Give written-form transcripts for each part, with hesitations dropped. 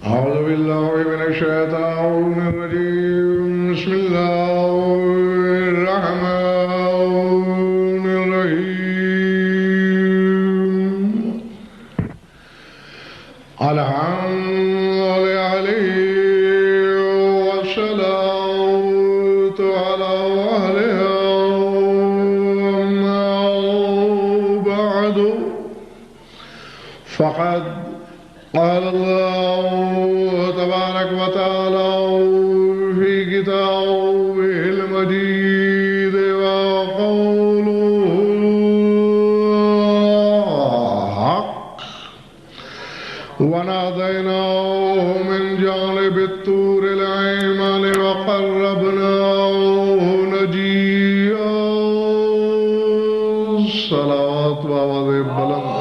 أعوذ بالله من الشيطان الرجيم بسم الله الرحمن الرحيم الحمد لله والصلاة على أهلها أما بعد فقد قال الله تبارك وتعالى في كتابه المجيد وقوله حق وناديناه من جانب الطور الأيمن وقربناه نجيا صلوات وآواز بلند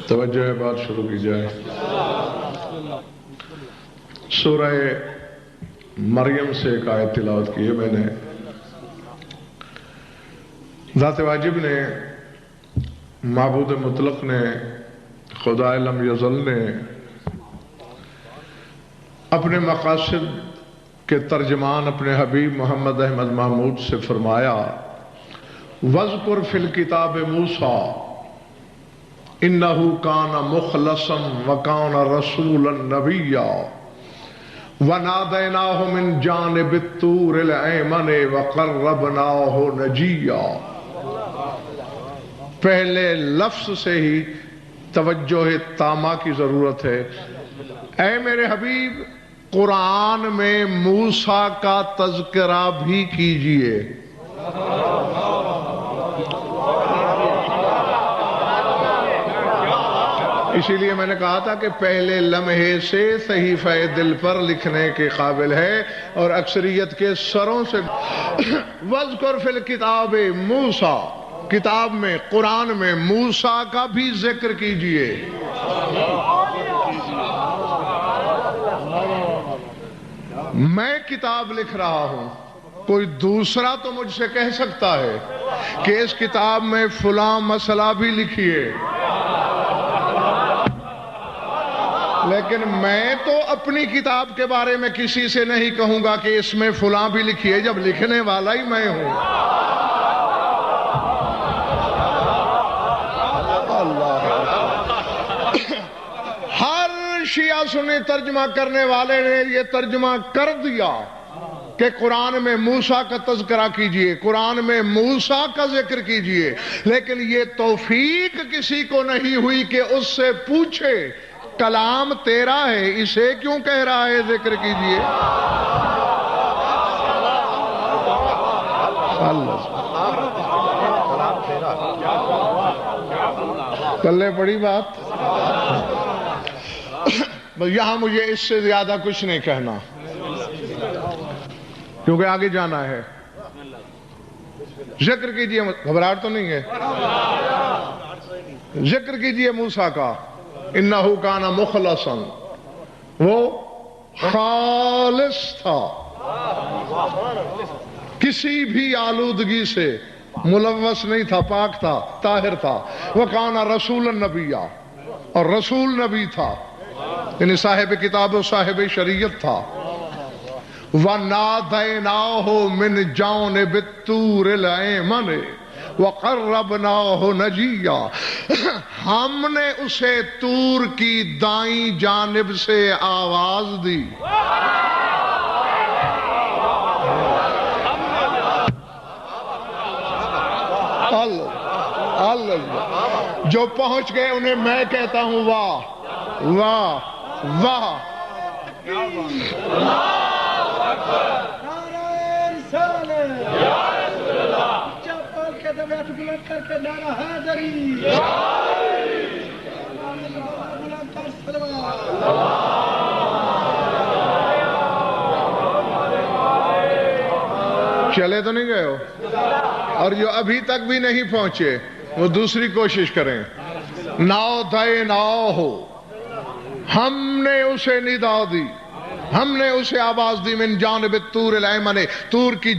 توجہ ہے بات شروع کی جائے سورہ مریم سے ایک آیت تلاوت کی ہے میں نے ذات واجب نے معبود مطلق نے خدا لم یزل نے اپنے مقاصد کے ترجمان اپنے حبیب محمد احمد محمود سے فرمایا وَاذْكُرْ فِي الْكِتَابِ مُوسَىٰ إِنَّهُ كَانَ مُخْلَصًا وَكَانَ رَسُولًا نَبِيًّا وَنَادَيْنَاهُ مِنْ جَانِبِ الطُّورِ الْأَيْمَنِ وَقَرَّبْنَاهُ نَجِيًّا پہلے لفظ سے ہی توجہ تامہ کی ضرورت ہے اے میرے حبیب قرآن میں موسیٰ کا تذکرہ بھی کیجئے اسی لیے میں نے کہا تھا کہ پہلے لمحے سے صحیفہ دل پر لکھنے کے قابل ہے اور اکثریت کے سروں سے وَاذْكُرْ فِي الْكِتَابِ مُوسَىٰ کتاب میں قرآن میں موسیٰ کا بھی ذکر کیجئے میں کتاب لکھ رہا ہوں کوئی دوسرا تو مجھ سے کہہ سکتا ہے کہ اس کتاب میں فلاں مسئلہ بھی لکھیے لیکن میں تو اپنی کتاب کے بارے میں کسی سے نہیں کہوں گا کہ اس میں فلاں بھی لکھیے جب لکھنے والا ہی میں ہوں اللہ ہر شیعہ سنی ترجمہ کرنے والے نے یہ ترجمہ کر دیا کہ قرآن میں موسیٰ کا تذکرہ کیجئے قرآن میں موسیٰ کا ذکر کیجئے لیکن یہ توفیق کسی کو نہیں ہوئی کہ اس سے پوچھے کلام تیرا ہے اسے کیوں کہہ رہا ہے ذکر کیجئے کلے بڑی بات یہاں مجھے اس سے زیادہ کچھ نہیں کہنا کیونکہ آگے جانا ہے ذکر کیجئے گھبراہٹ تو نہیں ہے ذکر کیجئے موسیٰ کا انہو کانا مخلصاً وہ خالص تھا کسی بھی آلودگی سے ملوث نہیں تھا پاک تھا طاہر تھا وہ کانا رسول النبی اور رسول نبی تھا یعنی صاحب کتاب و صاحب شریعت تھا وَنَادَيْنَاهُ مِنْ جَانِبِ الطُّورِ الْأَيْمَنِ وَقَرَّبْنَاهُ نَجِيًّا ہم نے اسے طور کی دائیں جانب سے آواز دی اللہ جو پہنچ گئے انہیں میں کہتا ہوں واہ واہ واہ چلے تو نہیں گئے ہو؟ اور جو ابھی تک بھی نہیں پہنچے وہ دوسری کوشش کریں. ناؤ دائے ناؤ ہو، ہم نے اسے ندا دی، ہم نے اسے آواز دی من جانب الطور الایمن، طور کی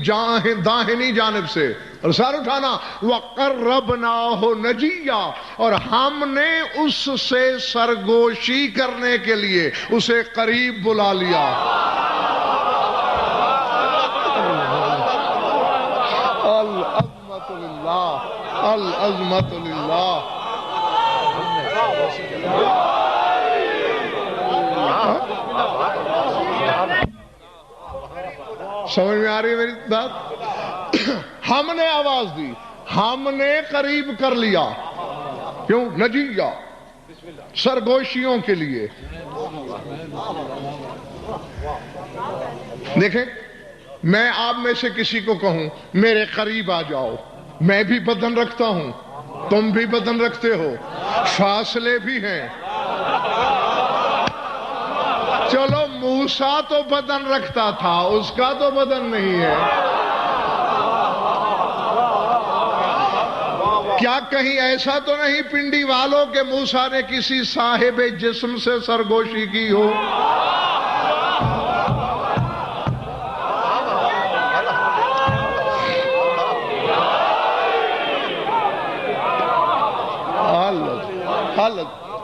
داہنی جانب سے. اور سر اٹھانا، وَقَرَّبْنَاهُ نَجِيًّا، اور ہم نے اس سے سرگوشی کرنے کے لیے اسے قریب بلا لیا. العظمت للہ، العظمت للہ. سمجھ میں آ رہی ہے میری بات؟ ہم نے آواز دی، ہم نے قریب کر لیا. کیوں؟ نجیہ، سرگوشیوں کے لیے. دیکھیں، میں آپ میں سے کسی کو کہوں میرے قریب آ جاؤ، میں بھی بدن رکھتا ہوں، تم بھی بدن رکھتے ہو، فاصلے بھی ہیں. چلو موسیٰ تو بدن رکھتا تھا، اس کا تو بدن نہیں ہے. کیا کہیں ایسا تو نہیں پنڈی والوں کے موسیٰ نے کسی صاحب جسم سے سرگوشی کی ہو؟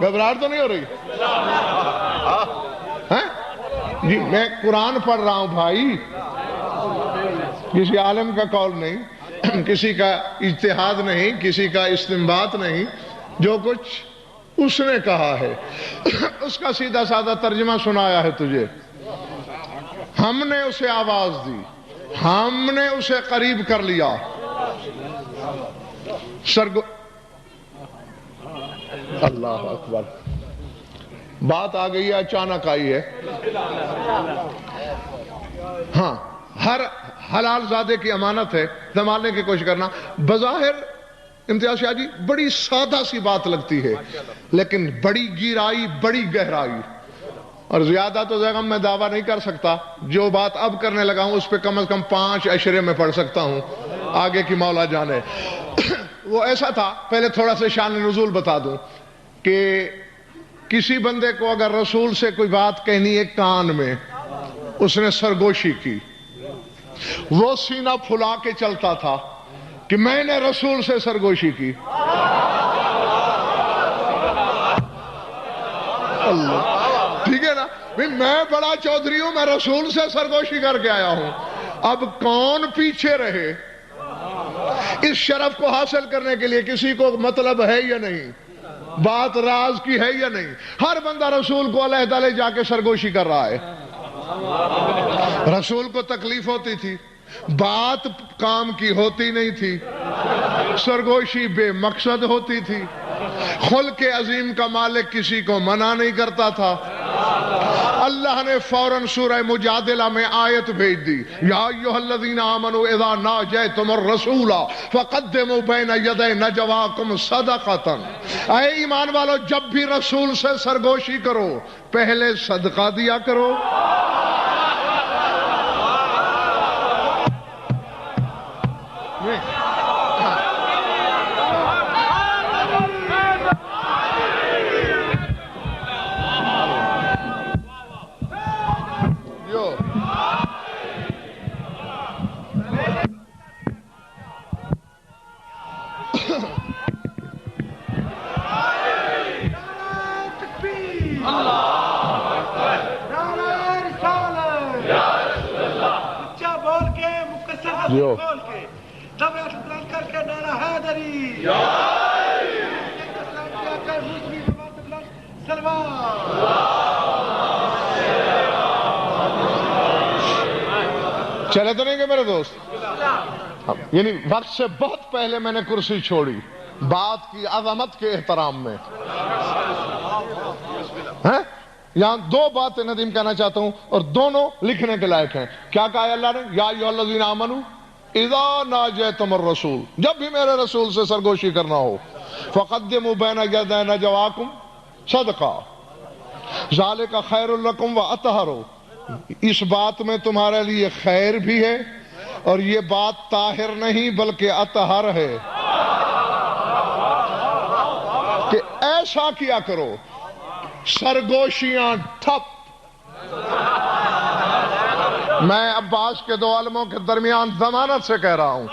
گھبراہٹ تو نہیں ہو رہی؟ جی میں قرآن پڑھ رہا ہوں بھائی، کسی عالم کا قول نہیں، کسی کا اجتہاد نہیں، کسی کا استنباط نہیں. جو کچھ اس نے کہا ہے اس کا سیدھا سادہ ترجمہ سنایا ہے تجھے. ہم نے اسے آواز دی، ہم نے اسے قریب کر لیا. اللہ اکبر. بات آ گئی ہے، اچانک آئی ہے. ہاں، ہر حلال زادے کی امانت ہے سنبھالنے کی کوشش کرنا. بظاہر امتیاز شاہ جی بڑی سادہ سی بات لگتی ہے، لیکن بڑی گہرائی، بڑی گہرائی. اور زیادہ تو زیغم میں دعویٰ نہیں کر سکتا. جو بات اب کرنے لگا ہوں اس پہ کم از کم 5 اشرے میں پڑھ سکتا ہوں، آگے کی مولا جانے. وہ ایسا تھا، پہلے تھوڑا سا شان نزول بتا دوں کہ کسی بندے کو اگر رسول سے کوئی بات کہنی ہے کان میں، اس نے سرگوشی کی، وہ سینہ پھلا کے چلتا تھا کہ میں نے رسول سے سرگوشی کی. اللہ، ٹھیک ہے نا؟ میں بڑا چودھری ہوں، میں رسول سے سرگوشی کر کے آیا ہوں. اب کون پیچھے رہے اس شرف کو حاصل کرنے کے لیے؟ کسی کو مطلب ہے یا نہیں؟ بات راز کی ہے یا نہیں؟ ہر بندہ رسول کو علیحدہ لے جا کے سرگوشی کر رہا ہے. رسول کو تکلیف ہوتی تھی، بات کام کی ہوتی نہیں تھی، سرگوشی بے مقصد ہوتی تھی. خلق عظیم کا مالک کسی کو منع نہیں کرتا تھا. اللہ نے فوراً سورہ مجادلہ میں آیت بھیج دی، یا ایھا الذین آمنوا اذا ناجیتم الرسول فقدموا بین یدی نجواکم صدقۃ. اے ایمان والو، جب بھی رسول سے سرگوشی کرو پہلے صدقہ دیا کرو. چلے تو نہیں گے میرے دوست؟ یعنی وقت سے بہت پہلے میں نے کرسی چھوڑی بات کی عظمت کے احترام میں. یہاں دو باتیں ندیم کہنا چاہتا ہوں اور دونوں لکھنے کے لائق ہیں. کیا کہا ہے اللہ نے؟ یا ایھا الذین آمنوا اذا ناجیتم الرسول، جب بھی میرے رسول سے سرگوشی کرنا ہو، فقدموا بین یدی نجواکم صدقہ ذالک خیر لکم واطہر، اس بات میں تمہارے لیے خیر بھی ہے اور یہ بات طاہر نہیں بلکہ اطہر ہے کہ ایسا کیا کرو سرگوشیاں ٹھپ. میں عباس کے دو علموں کے درمیان ضمانت سے کہہ رہا ہوں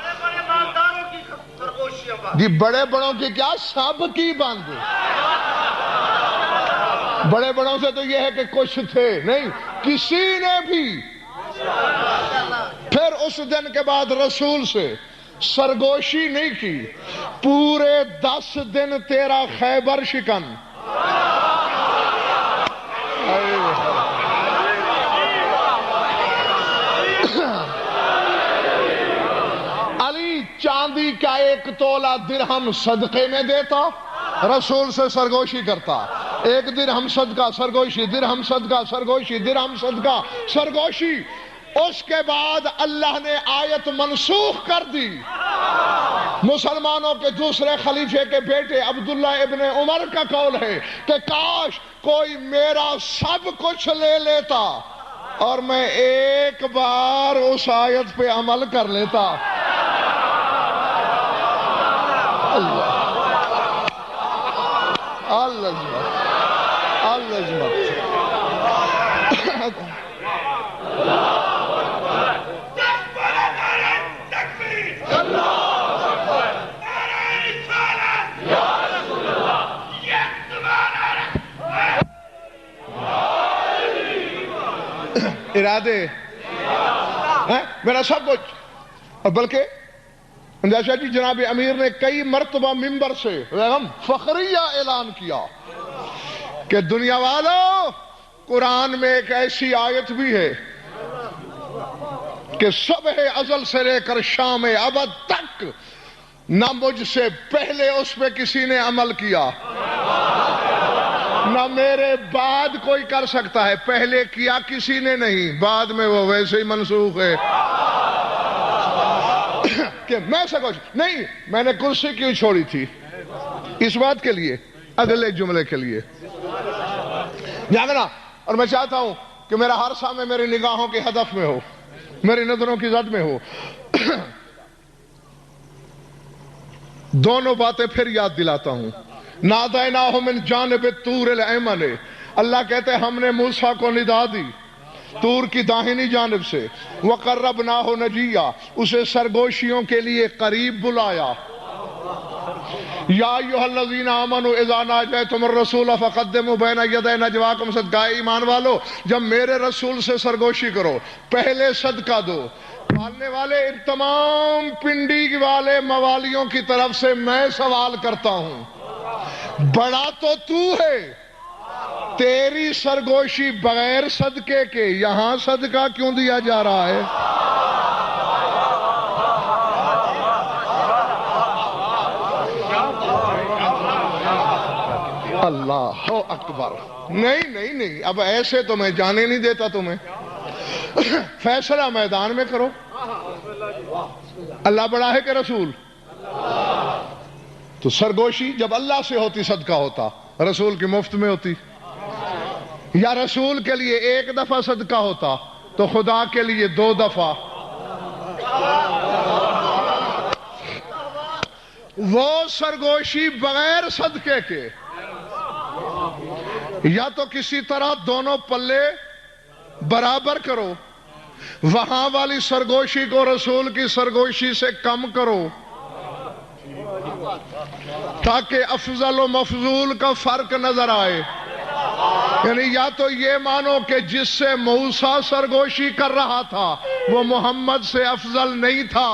جی، بڑے بڑوں کی کیا، سب کی بند. بڑے بڑوں سے تو یہ ہے کہ کچھ تھے نہیں، کسی نے بھی. پھر اس دن کے بعد رسول سے سرگوشی نہیں کی، پورے 10 دن تیرا خیبر شکن. علی چاندی کا 1 تولہ درہم صدقے میں دیتا، رسول سے سرگوشی کرتا. 1 درہم صدقہ سرگوشی، درہم صدقہ سرگوشی، درہم صدقہ سرگوشی. اس کے بعد اللہ نے آیت منسوخ کر دی. مسلمانوں کے دوسرے خلیفے کے بیٹے عبداللہ ابن عمر کا قول ہے کہ کاش کوئی میرا سب کچھ لے لیتا اور میں ایک بار اس آیت پہ عمل کر لیتا. اللہ ارادے میرا سب کچھ. اور بلکہ جیسا جی جناب امیر نے کئی مرتبہ ممبر سے فخریہ اعلان کیا کہ دنیا والوں، قرآن میں ایک ایسی آیت بھی ہے کہ صبح ازل سے لے کر شام ابد تک نہ مجھ سے پہلے اس پہ کسی نے عمل کیا، نہ میرے بعد کوئی کر سکتا ہے. پہلے کیا کسی نے نہیں، بعد میں وہ ویسے ہی منسوخ ہے. کہ میں سکوش نہیں، میں نے کرسی کیوں چھوڑی تھی؟ اس بات کے لیے، اگلے جملے کے لیے جاننا. اور میں چاہتا ہوں کہ میرا ہر سامنے میری نگاہوں کے ہدف میں ہو، میری نظروں کی زد میں ہو. دونوں باتیں پھر یاد دلاتا ہوں. نادیناہ من جانب الطور الایمن، اللہ کہتے ہیں ہم نے موسیٰ کو ندا دی طور کی داہنی جانب سے. وقربناہ نجیہ، اسے سرگوشیوں کے لیے قریب بلایا. یا ایھا الذین آمنوا اذا ناجیتم الرسول فقدموا بین یدی نجواکم صدقہ. ایمان والو، جب میرے رسول سے سرگوشی کرو پہلے صدقہ دو. پالنے والے ان تمام پنڈی والے موالیوں کی طرف سے میں سوال کرتا ہوں، بڑا تو تو ہے، تیری سرگوشی بغیر صدقے کے یہاں صدقہ کیوں دیا جا رہا ہے؟ اللہ اکبر. نہیں، اب ایسے تو میں جانے نہیں دیتا تمہیں. فیصلہ میدان میں کرو. اللہ بڑا ہے کہ رسول؟ تو سرگوشی جب اللہ سے ہوتی صدقہ ہوتا، رسول کی مفت میں ہوتی. یا رسول کے لیے 1 دفعہ صدقہ ہوتا تو خدا کے لیے 2 دفعہ. وہ سرگوشی بغیر صدقے کے، یا تو کسی طرح دونوں پلے برابر کرو، وہاں والی سرگوشی کو رسول کی سرگوشی سے کم کرو تاکہ افضل و مفضول کا فرق نظر آئے. یعنی یا تو یہ مانو کہ جس سے موسیٰ سرگوشی کر رہا تھا وہ محمد سے افضل نہیں تھا.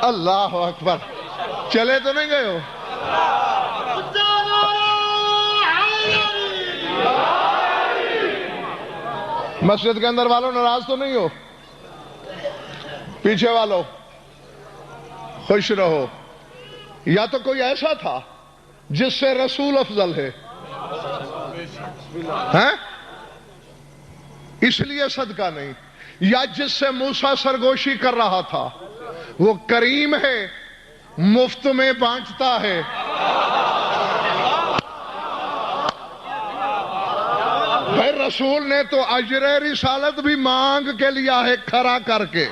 اللہ اکبر. چلے تو نہیں گئے ہو؟ مسجد کے اندر والوں ناراض تو نہیں ہو؟ پیچھے والوں خوش رہو. یا تو کوئی ایسا تھا جس سے رسول افضل ہے اس لیے صدقہ نہیں, یا جس سے موسیٰ سرگوشی کر رہا تھا وہ کریم ہے, مفت میں بانٹتا ہے. بھائی رسول نے تو اجر رسالت بھی مانگ کے لیا ہے کھڑا کر کے.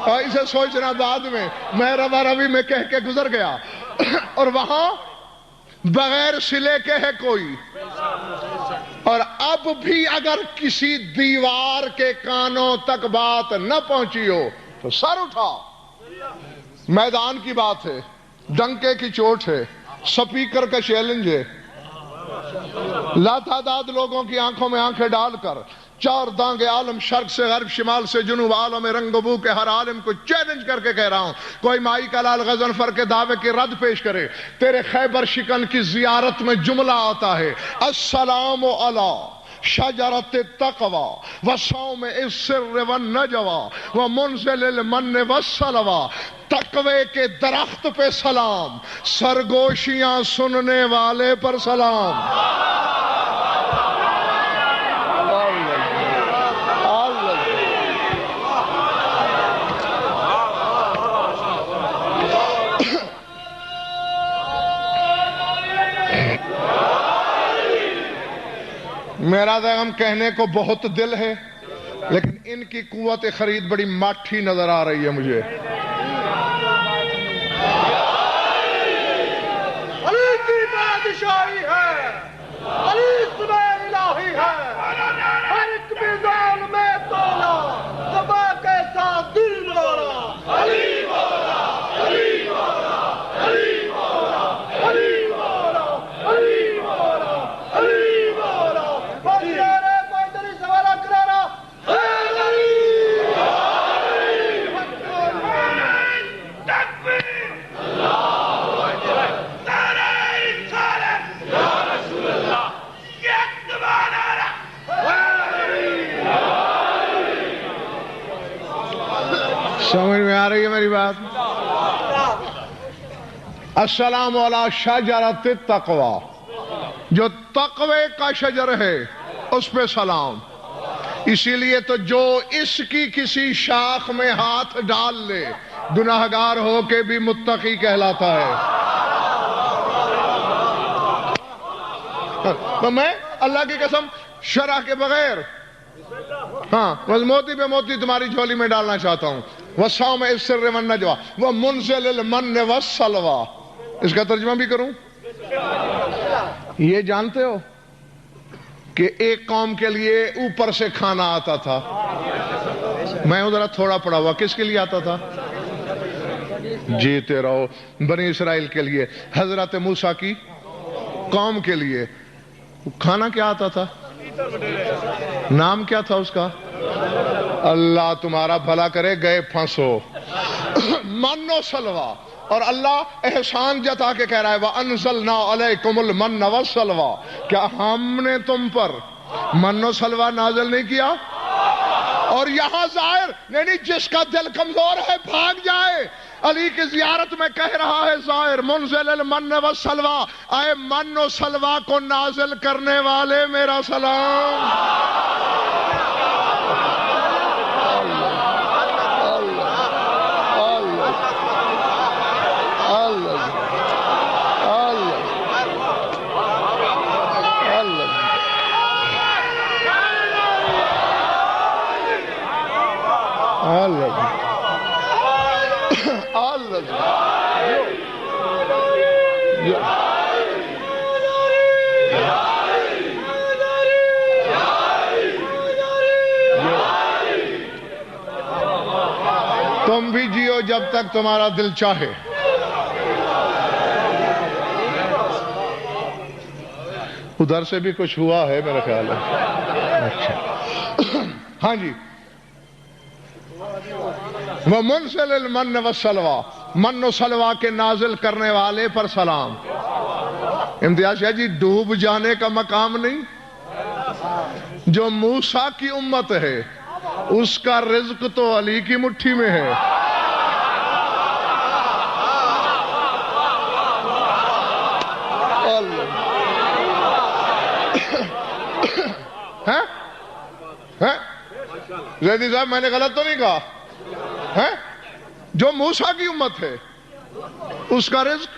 اسے سوچنا بعد میں ربا ربی میں کہہ کے گزر گیا اور وہاں بغیر سلے کے ہے کوئی. اور اب بھی اگر کسی دیوار کے کانوں تک بات نہ پہنچی ہو تو سر اٹھا. میدان کی بات ہے, ڈنکے کی چوٹ ہے, سپیکر کا چیلنج ہے. لاتعداد لوگوں کی آنکھوں میں آنکھیں ڈال کر چار دانگ عالم, شرق سے غرب, شمال سے جنوب, عالم رنگ و بو کے ہر عالم کو چیلنج کر کے کہہ رہا ہوں, کوئی مائی کا لال غضنفر کے دعوے کی رد پیش کرے. تیرے خیبر شکن کی زیارت میں جملہ آتا ہے, السلام علی شجرت التقوی وصوم السر والنجوی ومنزل المن والسلوی. تقوی کے درخت پہ سلام, سرگوشیاں سننے والے پر سلام. میرا پیغام کہنے کو بہت دل ہے لیکن ان کی قوت خرید بڑی ماٹھی نظر آ رہی ہے مجھے. علی کی بادشاہی ہے, علی اسم الہی ہے, ہر ایک میزان میں تولا, زبا کے ساتھ دل مولا. علی مولا, علی مولا, علی مولا, علی مولا, علی مولا, علی مولا. بادشاہ کوئی تری سوال کرارا سمجھ میں آ رہی ہے میری بات؟ السلام علی شجرت التقوی, جو تقوی کا شجر ہے اس پہ سلام. اسی لیے تو جو اس کی کسی شاخ میں ہاتھ ڈال لے گناہگار ہو کے بھی متقی کہلاتا ہے. تو میں اللہ کی قسم شرح کے بغیر بس موتی پہ موتی تمہاری جھولی میں ڈالنا چاہتا ہوں. وَصَوْمَ السِّرِّ وَالنَّجْوَى وَمُنزِلِ الْمَنِّ وَالسَّلْوَى. اس کا ترجمہ بھی کروں. یہ جانتے ہو کہ ایک قوم کے لیے اوپر سے کھانا آتا تھا, میں ذرا تھوڑا پڑھا ہوا, کس کے لیے آتا تھا؟ جیتے رہو. بنی اسرائیل کے لیے, حضرت موسیٰ کی قوم کے لیے کھانا کیا آتا تھا؟ نام کیا تھا اس کا؟ اللہ تمہارا بھلا کرے, گئے پھنسو. من و سلوہ. اور اللہ احسان جتا کے کہہ رہا ہے وَأَنزَلْنَا عَلَيْكُمُ الْمَنَّ وَالسَّلْوَى. کیا ہم نے تم پر من و سلوہ نازل نہیں کیا؟ اور یہاں ظاہر نہیں, جس کا دل کمزور ہے بھاگ جائے. علی کی زیارت میں کہہ رہا ہے ظاہر منزل المن والسلوى, اے من و سلوہ کو نازل کرنے والے میرا سلام. تم بھی جیو جب تک تمہارا دل چاہے. ادھر سے بھی کچھ ہوا ہے میرا خیال ہے. اچھا ہاں جی. وَمُنزِلِ الْمَنِّ وَالسَّلْوَى, من و سلوہ کے نازل کرنے والے پر سلام. امتیاز شاہ جی ڈوب جانے کا مقام نہیں. جو موسیٰ کی امت ہے اس کا رزق تو علی کی مٹھی میں ہے. زیدی صاحب میں نے غلط تو نہیں کہا؟ جو موسیٰ کی امت ہے اس کا رزق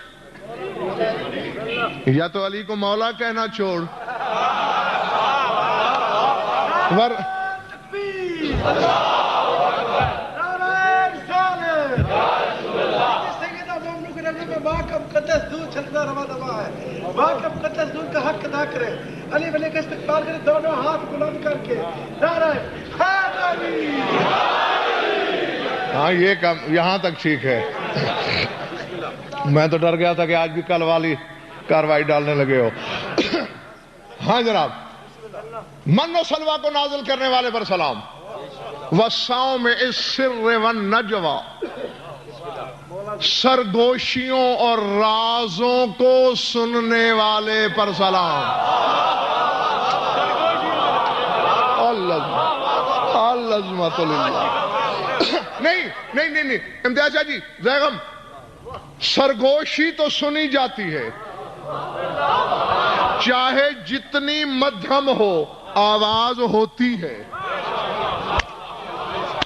یا تو علی کو مولا کہنا چھوڑ کا حق ادا کرے. علی ولی کا استقبال کرے دونوں ہاتھ بلند کر کے نعرہ حیدری. ہاں یہ کام یہاں تک ٹھیک ہے. میں تو ڈر گیا تھا کہ آج بھی کل والی کاروائی ڈالنے لگے ہو. ہاں جناب. من و سلوہ کو نازل کرنے والے پر سلام. وَالصَّوْمِ السِّرِّ وَالنَّجْوَى سرگوشیوں اور رازوں کو سننے والے پر سلام. العظمت للہ. نہیں امتیاز شاہ جی زیغم سرگوشی تو سنی جاتی ہے چاہے جتنی مدھم ہو آواز ہوتی ہے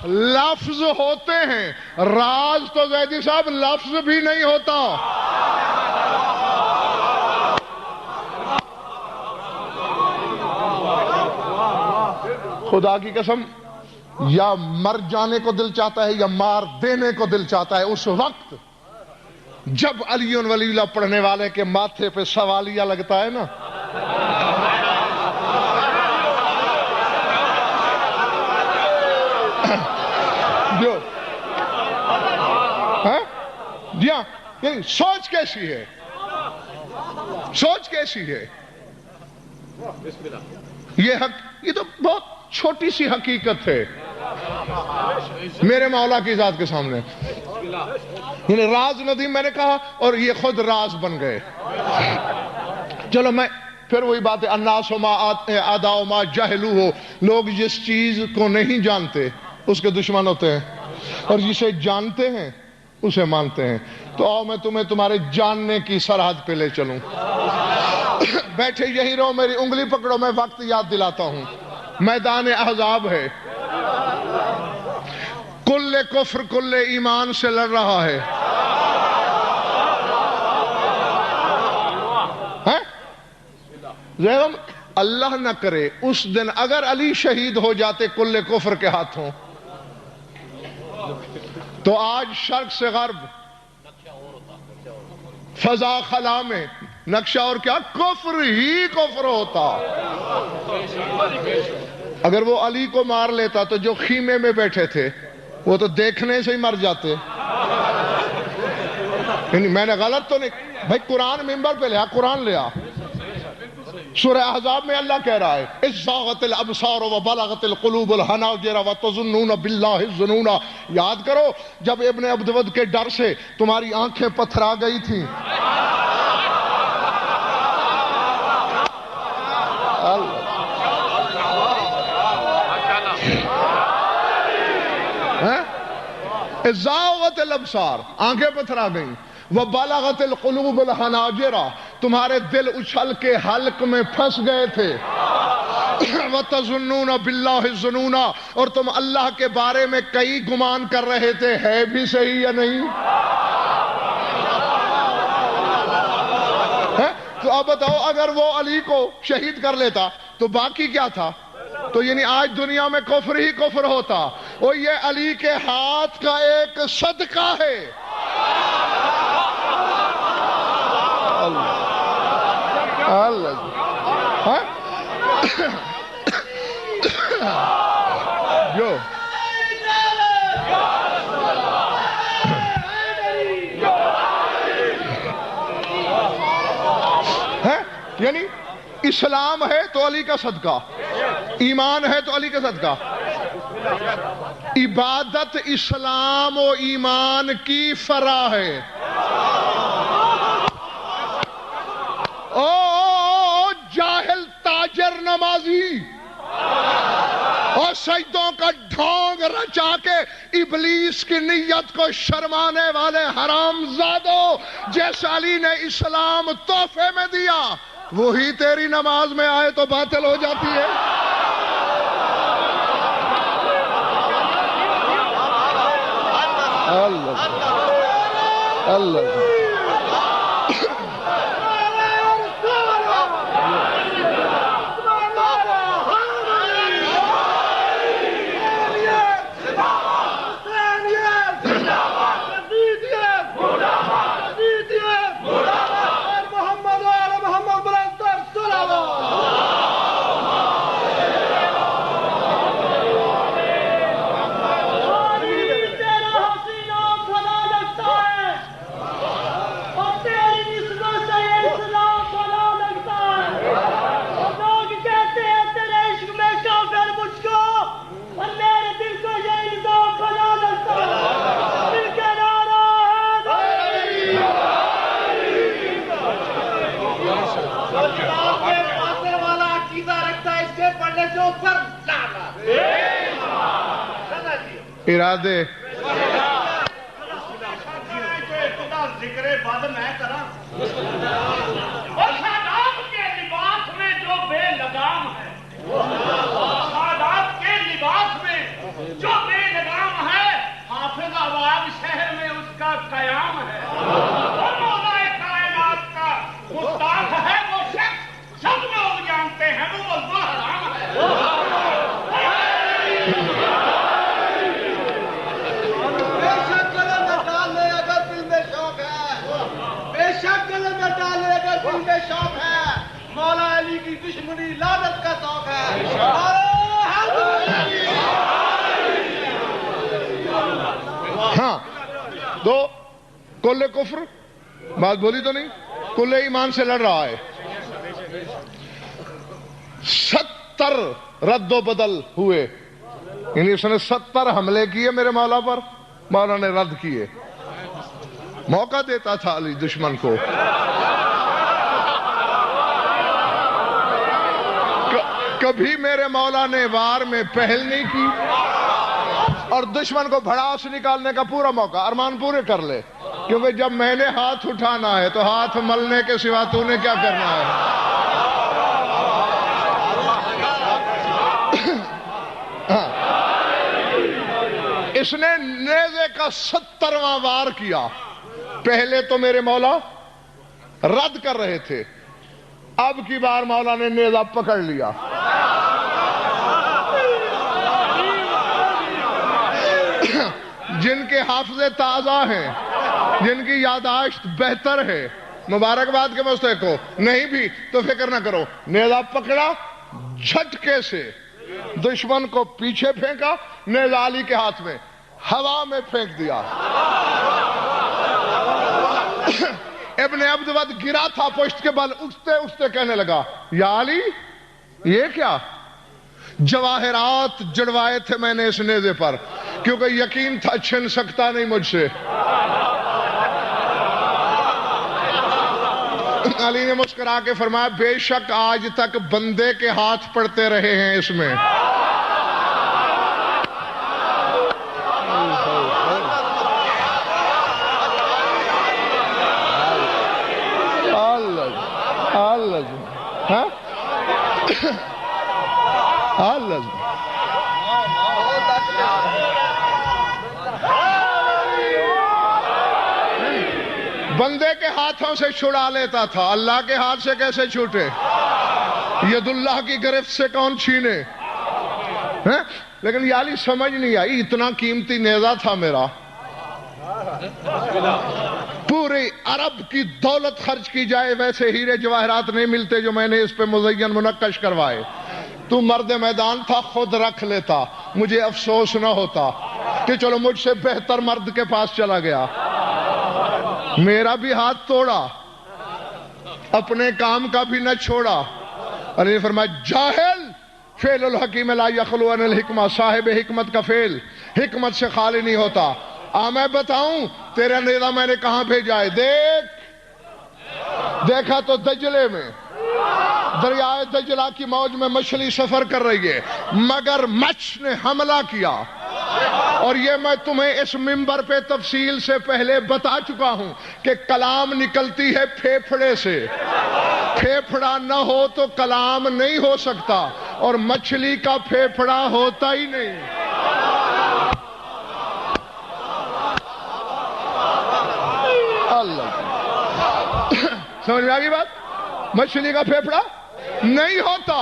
لفظ ہوتے ہیں. راز تو زیدی صاحب لفظ بھی نہیں ہوتا. خدا کی قسم یا مر جانے کو دل چاہتا ہے یا مار دینے کو دل چاہتا ہے اس وقت جب علی ولی اللہ پڑھنے والے کے ماتھے پہ سوالیہ لگتا ہے نا. جو جی ہاں یعنی سوچ کیسی ہے یہ تو بہت چھوٹی سی حقیقت ہے میرے مولا کی ذات کے سامنے. یعنی راز ندیم میں نے کہا اور یہ خود راز بن گئے. چلو میں پھر وہی بات ہے الناس ما اعداء ما جہلو ہو. لوگ جس چیز کو نہیں جانتے اس کے دشمن ہوتے ہیں اور جسے جانتے ہیں اسے مانتے ہیں. تو آؤ میں تمہیں تمہارے جاننے کی سرحد پہ لے چلوں. بیٹھے یہی رہو میری انگلی پکڑو میں وقت یاد دلاتا ہوں. میدان احزاب ہے. کل کفر کل ایمان سے لڑ رہا ہے. زیغم اللہ نہ کرے اس دن اگر علی شہید ہو جاتے کل کفر کے ہاتھوں تو آج شرق سے غرب فضا خلا میں نقشہ اور کیا کفر ہی کفر ہوتا. اگر وہ علی کو مار لیتا تو جو خیمے میں بیٹھے تھے وہ تو دیکھنے سے ہی مر جاتے. یعنی میں نے غلط تو نہیں بھائی قرآن ممبر پہ لیا قرآن لیا. سورہ احزاب میں اللہ کہہ رہا ہے اذ الابصار وبلغت القلوب الحناجر وتظنون باللہ الظنون. یاد کرو جب ابن عبدود کے ڈر سے تمہاری آنکھیں پتھرا گئی تھیں. زاغت الابصار آنکھیں پتھرا گئیں. وبلغت القلوب الحناجر تمہارے دل اچھل کے حلق میں پھنس گئے تھے. وتظنون باللہ الظنون اور تم اللہ کے بارے میں کئی گمان کر رہے تھے ہے بھی صحیح یا نہیں. تو اب بتاؤ اگر وہ علی کو شہید کر لیتا تو باقی کیا تھا. تو یعنی آج دنیا میں کفر ہی کفر ہوتا. اور یہ علی کے ہاتھ کا ایک صدقہ ہے. اللہ جو یعنی اسلام ہے تو علی کا صدقہ ایمان ہے تو علی کا صدقہ. عبادت اسلام و ایمان کی فرع ہے. او جاہل تاجر نمازی اور سجدوں کا ڈھونگ رچا کے ابلیس کی نیت کو شرمانے والے حرام زادوں، جیسے علی نے اسلام تحفے میں دیا وہی تیری نماز میں آئے تو باطل ہو جاتی ہے۔ اللہ اللہ ارادے ذکر بد میں کرا اور سادات کے لباس میں جو بے لگام ہے، سادات کے لباس میں جو بے لگام ہے، حافظ آباد شہر میں اس کا قیام ہے، اور مولا کائنات کا مستاق ہے وہ شخص، سب لوگ جانتے ہیں وہ حرام ہے۔ شوق ہے مولا علی کی دشمنی لعنت کا شوق ہے۔ ہاں دو کل کفر بات بولی تو نہیں، کل ایمان سے لڑ رہا ہے۔ 70 رد و بدل ہوئے، یعنی اس نے 70 حملے کیے میرے مولا پر، مولا نے رد کیے۔ موقع دیتا تھا علی دشمن کو، کبھی میرے مولا نے وار میں پہل نہیں کی، اور دشمن کو بھڑاس نکالنے کا پورا موقع، ارمان پورے کر لے، کیونکہ جب میں نے ہاتھ اٹھانا ہے تو ہاتھ ملنے کے سوا تو نے کیا کرنا ہے۔ اس نے نیزے کا 70واں وار کیا، پہلے تو میرے مولا رد کر رہے تھے، اب کی بار مولا نے نیزہ پکڑ لیا۔ جن کے حافظے تازہ ہیں، جن کی یاداشت بہتر ہے، مبارکباد کے مستحق ہو، نہیں بھی تو فکر نہ کرو، نیزہ پکڑا، جھٹکے سے دشمن کو پیچھے پھینکا، نیزہ علی کے ہاتھ میں، ہوا میں پھینک دیا۔ ابن عبدود گرا تھا پشت کے بل، اٹھتے اٹھتے کہنے لگا یا علی یہ کیا؟ جواہرات جڑوائے تھے میں نے اس نیزے پر، کیونکہ یقین تھا چھن سکتا نہیں مجھ سے۔ علی نے مسکرا کے فرمایا بے شک آج تک بندے کے ہاتھ پڑتے رہے ہیں اس میں۔ بندے کے ہاتھوں سے چھڑا لیتا تھا، اللہ کے ہاتھ سے کیسے چھوٹے؟ ید اللہ کی گرفت سے کون چھینے؟ لیکن یہ علی سمجھ نہیں آئی، اتنا قیمتی نیزہ تھا میرا، پوری عرب کی دولت خرچ کی جائے ویسے ہیرے جواہرات نہیں ملتے جو میں نے اس پہ مزین منقش کروائے۔ تو مرد میدان تھا، خود رکھ لیتا، مجھے افسوس نہ ہوتا کہ چلو مجھ سے بہتر مرد کے پاس چلا گیا۔ میرا بھی ہاتھ توڑا، اپنے کام کا بھی نہ چھوڑا۔ علی نے فرمایا جاہل، فعل الحکیم لا یخلو عن الحکمہ، صاحب حکمت کا فعل حکمت سے خالی نہیں ہوتا۔ میں بتاؤں تیرا نیزہ میں نے کہاں بھیجا ہے؟ دیکھا تو دجلے میں، دریائے دجلہ کی موج میں مچھلی سفر کر رہی ہے، مگر مچھ نے حملہ کیا، اور یہ میں تمہیں اس منبر پہ تفصیل سے پہلے بتا چکا ہوں کہ کلام نکلتی ہے پھیپھڑے سے، پھیپھڑا نہ ہو تو کلام نہیں ہو سکتا، اور مچھلی کا پھیپھڑا ہوتا ہی نہیں۔ اللہ سمجھ میں آگئی بات؟ مچھلی کا پھیپھڑا نہیں ہوتا،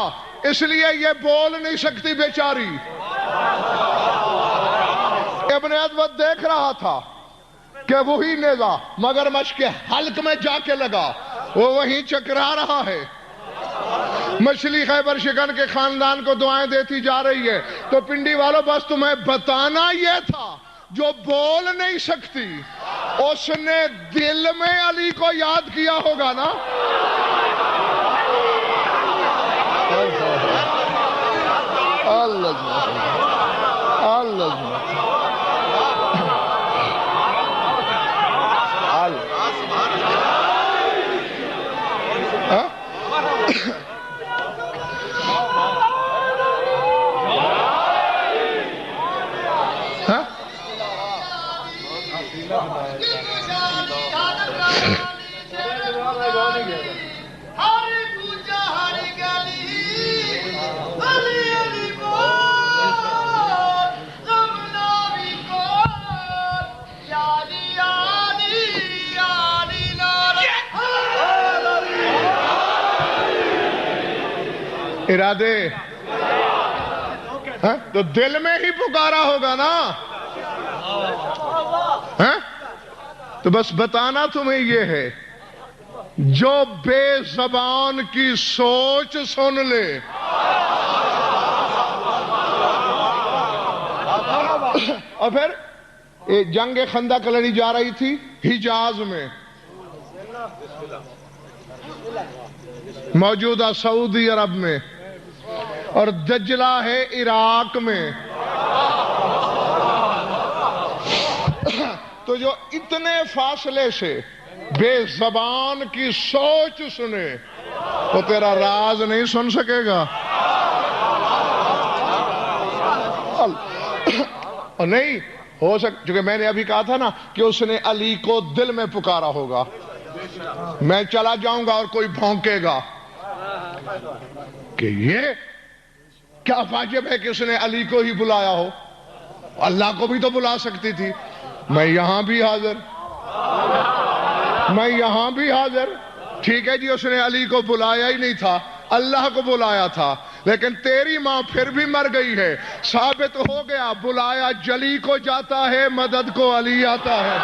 اس لیے یہ بول نہیں سکتی بیچاری۔ ابن عدوت دیکھ رہا تھا کہ وہی نیزہ مگرمچھ کے حلق میں جا کے لگا، وہ وہیں چکرا رہا ہے۔ مچھلی خیبر شکن کے خاندان کو دعائیں دیتی جا رہی ہے۔ تو پنڈی والوں بس تمہیں بتانا یہ تھا، جو بول نہیں سکتی اس نے دل میں علی کو یاد کیا ہوگا نا۔ اللہ ارادے تو دل میں ہی پکارا ہوگا نا۔ تو بس بتانا تمہیں یہ ہے، جو بے زبان کی سوچ سن لے۔ اور پھر جنگ خندق لڑی جا رہی تھی حجاز میں، موجودہ سعودی عرب میں، اور دجلہ ہے عراق میں۔ تو جو اتنے فاصلے سے بے زبان کی سوچ سنے وہ تیرا راز نہیں سن سکے گا۔ اور نہیں ہو چونکہ میں نے ابھی کہا تھا نا کہ اس نے علی کو دل میں پکارا ہوگا۔ میں چلا جاؤں گا اور کوئی بھونکے گا کہ یہ کیا واجب ہے کہ اس نے علی کو ہی بلایا ہو، اللہ کو بھی تو بلا سکتی تھی۔ میں یہاں بھی حاضر، میں یہاں بھی حاضر۔ ٹھیک ہے جی، اس نے علی کو بلایا ہی نہیں تھا، اللہ کو بلایا تھا، لیکن تیری ماں پھر بھی مر گئی ہے، ثابت ہو گیا بلایا جلی کو جاتا ہے، مدد کو علی آتا ہے۔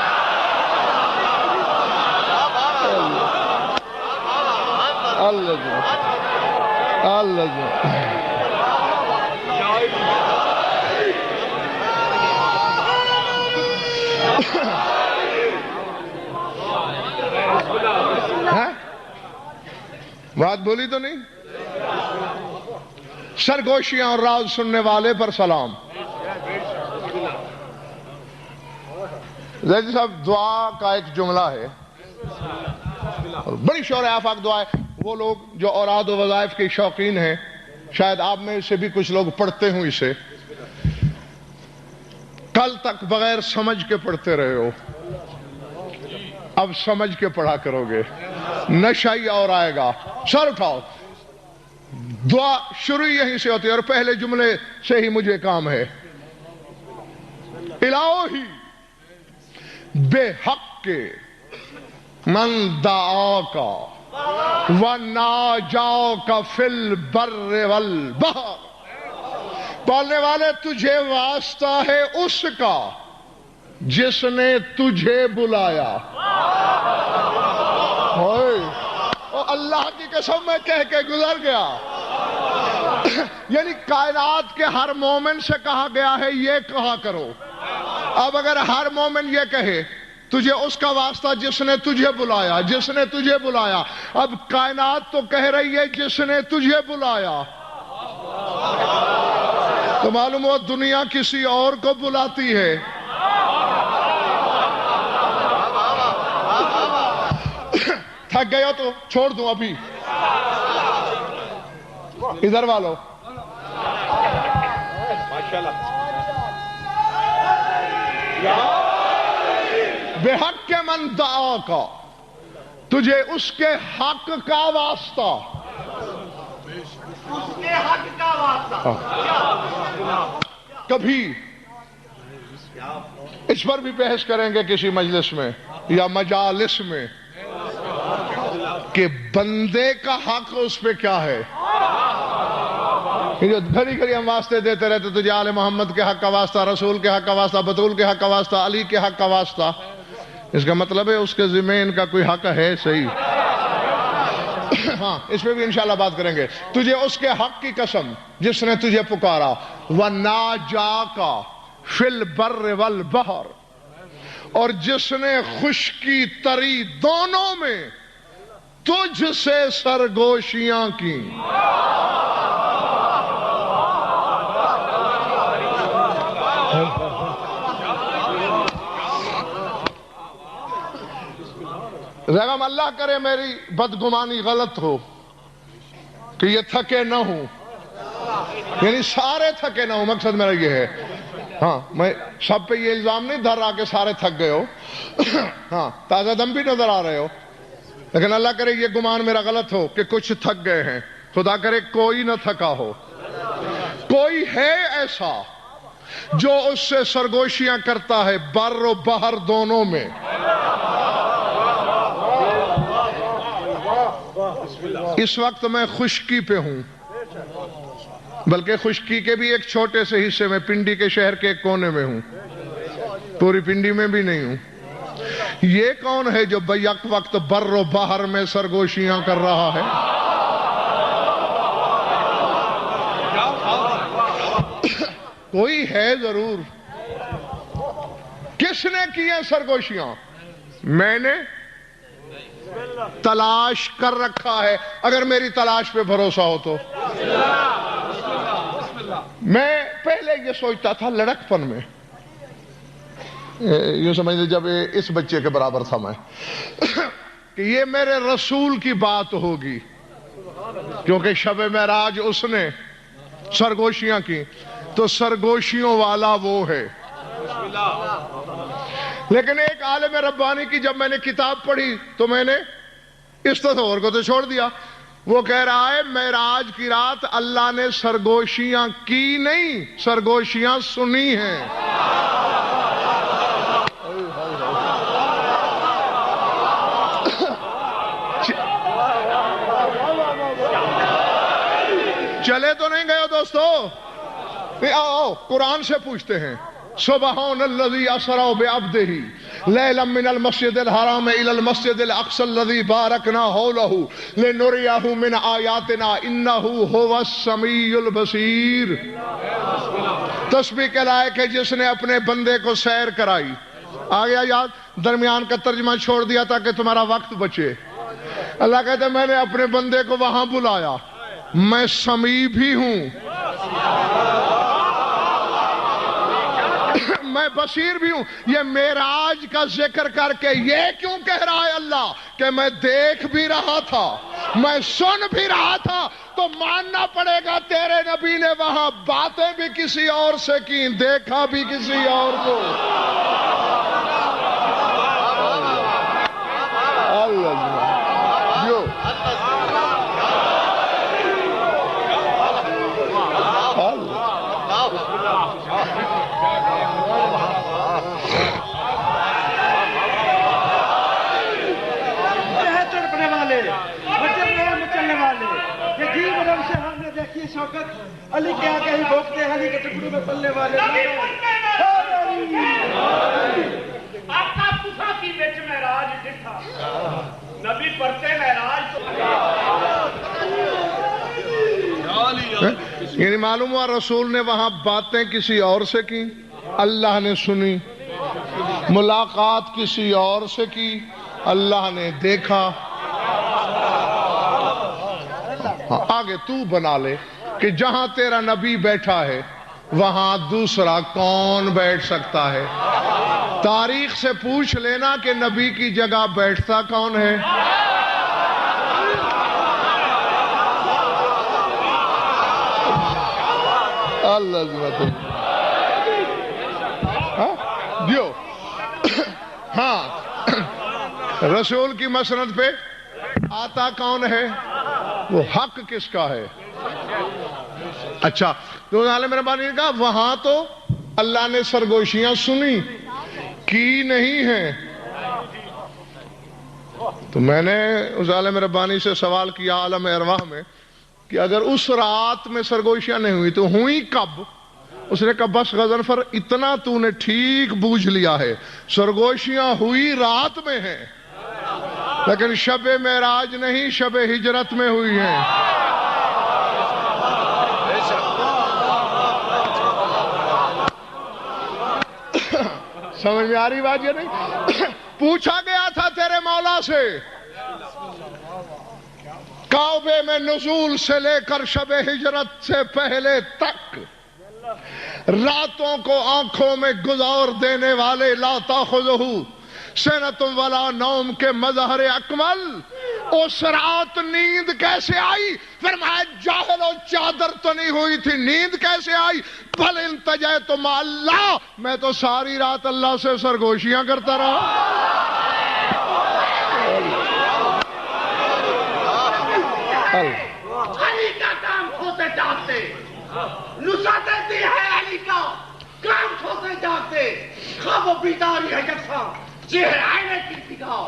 اللہ اللہ بات بولی تو نہیں؟ سرگوشیاں اور راز سننے والے پر سلام۔ زیدی صاحب دعا کا ایک جملہ ہے، بڑی شور آفاق دعا ہے۔ وہ لوگ جو اوراد و وظائف کے شوقین ہیں، شاید آپ میں سے بھی کچھ لوگ پڑھتے ہوں اسے، کل تک بغیر سمجھ کے پڑھتے رہے ہو، اب سمجھ کے پڑھا کرو گے، نشہ ہی اور آئے گا۔ سر اٹھاؤ، دعا شروع یہیں سے ہوتی ہے، اور پہلے جملے سے ہی مجھے کام ہے۔ الہی بے حق کے من دعا کا وَنَاجَاكَ فِي الْبَرِّ وَالْبَحْرِ، بولنے والے تجھے واسطہ ہے اس کا جس نے تجھے بلایا۔ اللہ کی قسم میں کہہ کے گزر گیا، یعنی کائنات کے ہر مومن سے کہا گیا ہے یہ کہا کرو۔ اب اگر ہر مومن یہ کہے تجھے اس کا واسطہ جس نے تجھے بلایا، جس نے تجھے بلایا، اب کائنات تو کہہ رہی ہے جس نے تجھے بلایا، تو معلوم ہو دنیا کسی اور کو بلاتی ہے۔ تھک گئے ہو تو چھوڑ دوں ابھی۔ ادھر والو بے حق من دعا کا، تجھے اس کے حق کا واسطہ، اس کے حق کا واسطہ کبھی اس پر بھی بحث کریں گے کسی مجلس میں یا مجالس میں کہ بندے کا حق اس پہ کیا ہے. جو گھڑی گھڑی ہم واسطے دیتے رہتے تجھے آل محمد کے حق کا واسطہ، رسول کے حق کا واسطہ، بطول کے حق کا واسطہ، علی کے حق کا واسطہ، اس کا مطلب ہے اس کے ذمہ ان کا کوئی حق ہے صحیح. ہاں اس پہ بھی انشاءاللہ بات کریں گے. تجھے اس کے حق کی قسم جس نے تجھے پکارا، وَنَاجَاكَ فِي الْبَرِّ وَالْبَحْرِ، اور جس نے خشکی تری دونوں میں تجھ سے سرگوشیاں کی. رحم اللہ کرے میری بدگمانی غلط ہو کہ یہ تھکے نہ ہوں، یعنی سارے تھکے نہ ہوں، مقصد میرا یہ ہے. ہاں میں سب پہ یہ الزام نہیں دھر رہا کہ سارے تھک گئے ہو، ہاں تازہ دم بھی نظر آ رہے ہو، لیکن اللہ کرے یہ گمان میرا غلط ہو کہ کچھ تھک گئے ہیں. خدا کرے کوئی نہ تھکا ہو. کوئی ہے ایسا جو اس سے سرگوشیاں کرتا ہے بر و بحر دونوں میں. اس وقت میں خشکی پہ ہوں، بلکہ خشکی کے بھی ایک چھوٹے سے حصے میں، پنڈی کے شہر کے ایک کونے میں ہوں، پوری پنڈی میں بھی نہیں ہوں. یہ کون ہے جو بیک وقت بر و بحر میں سرگوشیاں کر رہا ہے؟ کوئی ہے ضرور. کس نے کیے سرگوشیاں؟ میں نے تلاش کر رکھا ہے. اگر میری تلاش پہ بھروسہ ہو تو. میں پہلے یہ سوچتا تھا لڑکپن میں، یوں سمجھ لیں جب اس بچے کے برابر تھا میں، کہ یہ میرے رسول کی بات ہوگی، کیونکہ شب معراج اس نے سرگوشیاں کی، تو سرگوشیوں والا وہ ہے. لیکن ایک عالم ربانی کی جب میں نے کتاب پڑھی تو میں نے اس تصور کو تو چھوڑ دیا. وہ کہہ رہا ہے معراج کی رات اللہ نے سرگوشیاں کی نہیں، سرگوشیاں سنی ہیں. چلے تو نہیں گئے ہو دوستو؟ آؤ قرآن سے پوچھتے ہیں. سبحان الذی اسری بعبدہ لیلا من المسجد الحرام الی المسجد الاقصی الذی بارکنا حولہ لنریہ من آیاتنا انہ هو السمیع البصیر. تسبیح کے لائق ہے جس نے اپنے بندے کو سیر کرائی. آ گیا یاد؟ درمیان کا ترجمہ چھوڑ دیا تاکہ تمہارا وقت بچے. اللہ کہتے ہیں میں نے اپنے بندے کو وہاں بلایا، میں سمیع بھی ہوں، میں بصیر بھی ہوں. یہ معراج کا ذکر کر کے یہ کیوں کہہ رہا ہے اللہ کہ میں دیکھ بھی رہا تھا، میں سن بھی رہا تھا، تو ماننا پڑے گا تیرے نبی نے وہاں باتیں بھی کسی اور سے کی، دیکھا بھی کسی اور کو. شوکت علی کیا کہیں بھوکتے ہیں، علی کے ٹکڑوں میں پلنے والے آقا تسا کی وچ معراج دکھا نبی پرتے معراج یعنی معلوم ہوا رسول نے وہاں باتیں کسی اور سے کی، اللہ نے سنی. ملاقات کسی اور سے کی، اللہ نے دیکھا. آگے تو بنا لے کہ جہاں تیرا نبی بیٹھا ہے وہاں دوسرا کون بیٹھ سکتا ہے. تاریخ سے پوچھ لینا کہ نبی کی جگہ بیٹھتا کون ہے. اللہ دیو. ہاں رسول کی مسند پہ آتا کون ہے؟ وہ حق کس کا ہے؟ اچھا تو عالم ربانی نے کہا وہاں تو اللہ نے سرگوشیاں سنی کی نہیں ہیں. تو میں نے اس عالم ربانی سے سوال کیا عالم ارواح میں کہ اگر اس رات میں سرگوشیاں نہیں ہوئی تو ہوئی کب؟ اس نے کہا بس غضنفر اتنا تو نے ٹھیک بوجھ لیا ہے، سرگوشیاں ہوئی رات میں ہیں لیکن شب معراج نہیں، شب ہجرت میں ہوئی ہیں. سمجھ میں آ رہی بات یا نہیں؟ پوچھا گیا تھا تیرے مولا سے کعبے میں نزول سے لے کر شب ہجرت سے پہلے تک راتوں کو آنکھوں میں گزار دینے والے لا تاخذہ سنۃ ولا نوم کے مظہر اکمل، اس رات نیند کیسے آئی؟ فرمایا جاہل و چادر تو نہیں ہوئی تھی، نیند کیسے آئی؟ بل التجأت مع اللہ، میں تو ساری رات اللہ سے سرگوشیاں کرتا رہا. علی کا کام کھوتے جاگتے، نصرت دی ہے علی کا کام کھوتے جاگتے، خواب و بیداری ہے یکساں چہرے آئینے کی فکار.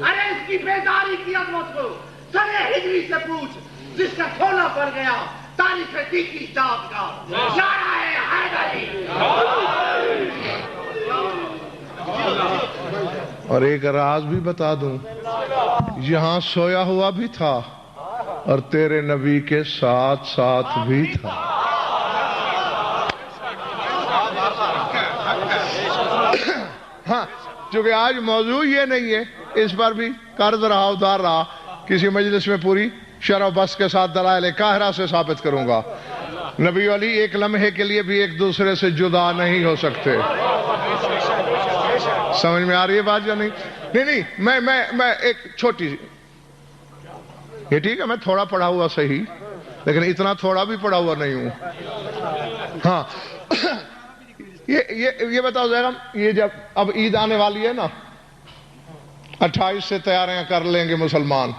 ارے اس کی بیداری کی عظمت کو سنے ہجری سے پوچھ، جس کا کھونا پڑ گیا تاریخ دی کی جات کا نعرہ ہے حیدری. اور ایک راز بھی بتا دوں، یہاں سویا ہوا بھی تھا اور تیرے نبی کے ساتھ ساتھ بھی تھا. ہاں چونکہ آج موضوع یہ نہیں ہے، اس پر بھی قرض رہا ادھار رہا، کسی مجلس میں پوری شرح بس کے ساتھ دلائل قاہرہ سے ثابت کروں گا نبی علی ایک لمحے کے لیے بھی ایک دوسرے سے جدا نہیں ہو سکتے. سمجھ میں آ رہی ہے بات یا نہیں؟ نہیں میں ایک چھوٹی سی، یہ ٹھیک ہے میں تھوڑا پڑھا ہوا صحیح لیکن اتنا تھوڑا بھی پڑھا ہوا نہیں ہوں. ہاں یہ بتاؤ زیرم، یہ جب اب عید آنے والی ہے نا، 28 سے تیاریاں کر لیں گے مسلمان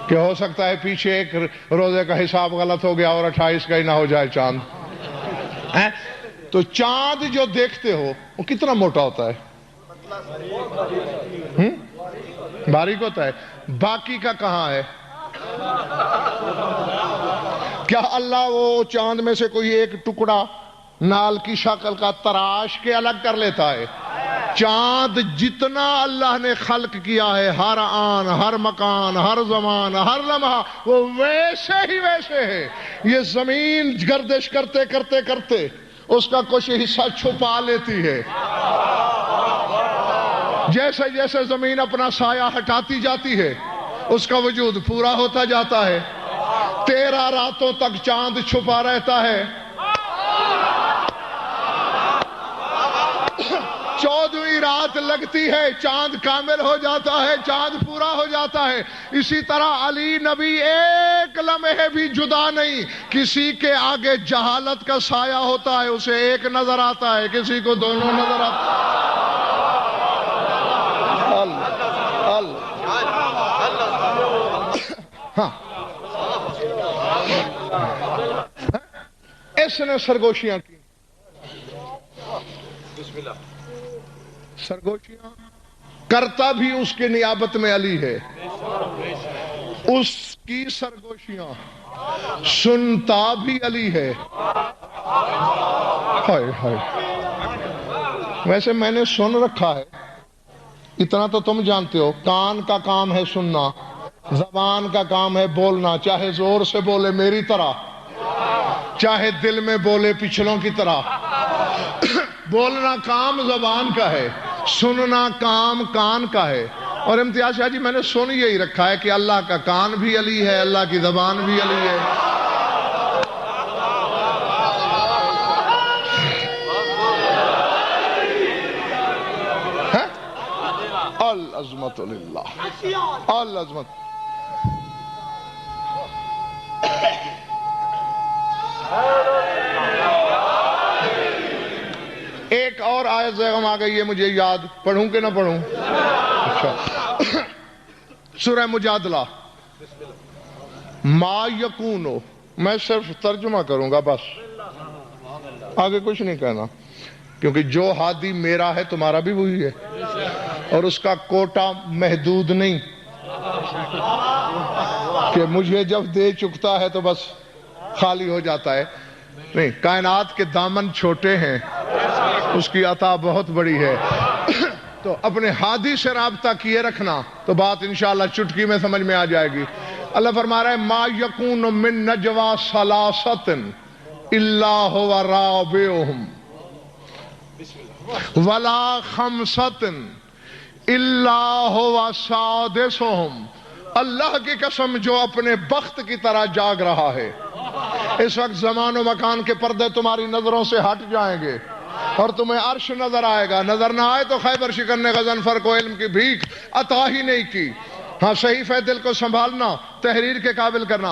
کہ ہو سکتا ہے پیچھے ایک روزے کا حساب غلط ہو گیا اور 28 کا ہی نہ ہو جائے چاند. تو چاند جو دیکھتے ہو وہ کتنا موٹا ہوتا ہے؟ باریک ہوتا ہے. باقی کا کہاں ہے؟ کیا اللہ وہ چاند میں سے کوئی ایک ٹکڑا نال کی شکل کا تراش کے الگ کر لیتا ہے؟ چاند جتنا اللہ نے خلق کیا ہے، ہر آن، ہر مکان، ہر زمان، ہر لمحہ، وہ ویسے ہی ویسے ہے. یہ زمین گردش کرتے کرتے کرتے اس کا کچھ حصہ چھپا لیتی ہے. جیسے جیسے زمین اپنا سایہ ہٹاتی جاتی ہے اس کا وجود پورا ہوتا جاتا ہے. 13 راتوں تک چاند چھپا رہتا ہے. 14ویں رات لگتی ہے چاند کامل ہو جاتا ہے، چاند پورا ہو جاتا ہے. اسی طرح علی نبی ایک لمحے بھی جدا نہیں. کسی کے آگے جہالت کا سایہ ہوتا ہے اسے ایک نظر آتا ہے، کسی کو دونوں نظر آتا ہے. ہاں اس نے سرگوشیاں کی. سرگوشیاں کرتا بھی اس کے نیابت میں علی ہے، اس کی سرگوشیاں سنتا بھی علی ہے. ہائے ہائے. ویسے میں نے سن رکھا ہے، اتنا تو تم جانتے ہو، کان کا کام ہے سننا، زبان کا کام ہے بولنا، چاہے زور سے بولے میری طرح، چاہے دل میں بولے پچھلوں کی طرح. بولنا کام زبان کا ہے، سننا کام کان کا ہے. اور امتیاز شاہ جی میں نے سن یہی رکھا ہے کہ اللہ کا کان بھی علی ہے، اللہ کی زبان بھی علی ہے. العظمت للہ، العظمت. ایک اور آیت زیغم آ گئی ہے مجھے یاد، پڑھوں کہ نہ پڑھوں؟ اچھا، سورہ مجادلہ، ما یکونو، میں صرف ترجمہ کروں گا بس، آگے کچھ نہیں کہنا، کیونکہ جو ہادی میرا ہے تمہارا بھی وہی ہے، اور اس کا کوٹا محدود نہیں کہ مجھے جب دے چکتا ہے تو بس خالی ہو جاتا ہے، نہیں، کائنات کے دامن چھوٹے ہیں، اس کی عطا بہت بڑی ہے، تو اپنے ہادی سے رابطہ کیے رکھنا تو بات انشاءاللہ چٹکی میں سمجھ میں آ جائے گی۔ اللہ فرما رہا ہے ما یکون من نجوا ثلاثۃ الا هو رابعهم ولا خمسۃ الا هو سادسهم، اللہ کی قسم جو اپنے بخت کی طرح جاگ رہا ہے، اس وقت زمان و مکان کے پردے تمہاری نظروں سے ہٹ جائیں گے اور تمہیں عرش نظر آئے گا، نظر نہ آئے تو خیبر شکن نے غضنفر کو علم کی بھیک عطا ہی نہیں کی۔ ہاں صحیفہ دل کو سنبھالنا، تحریر کے قابل کرنا۔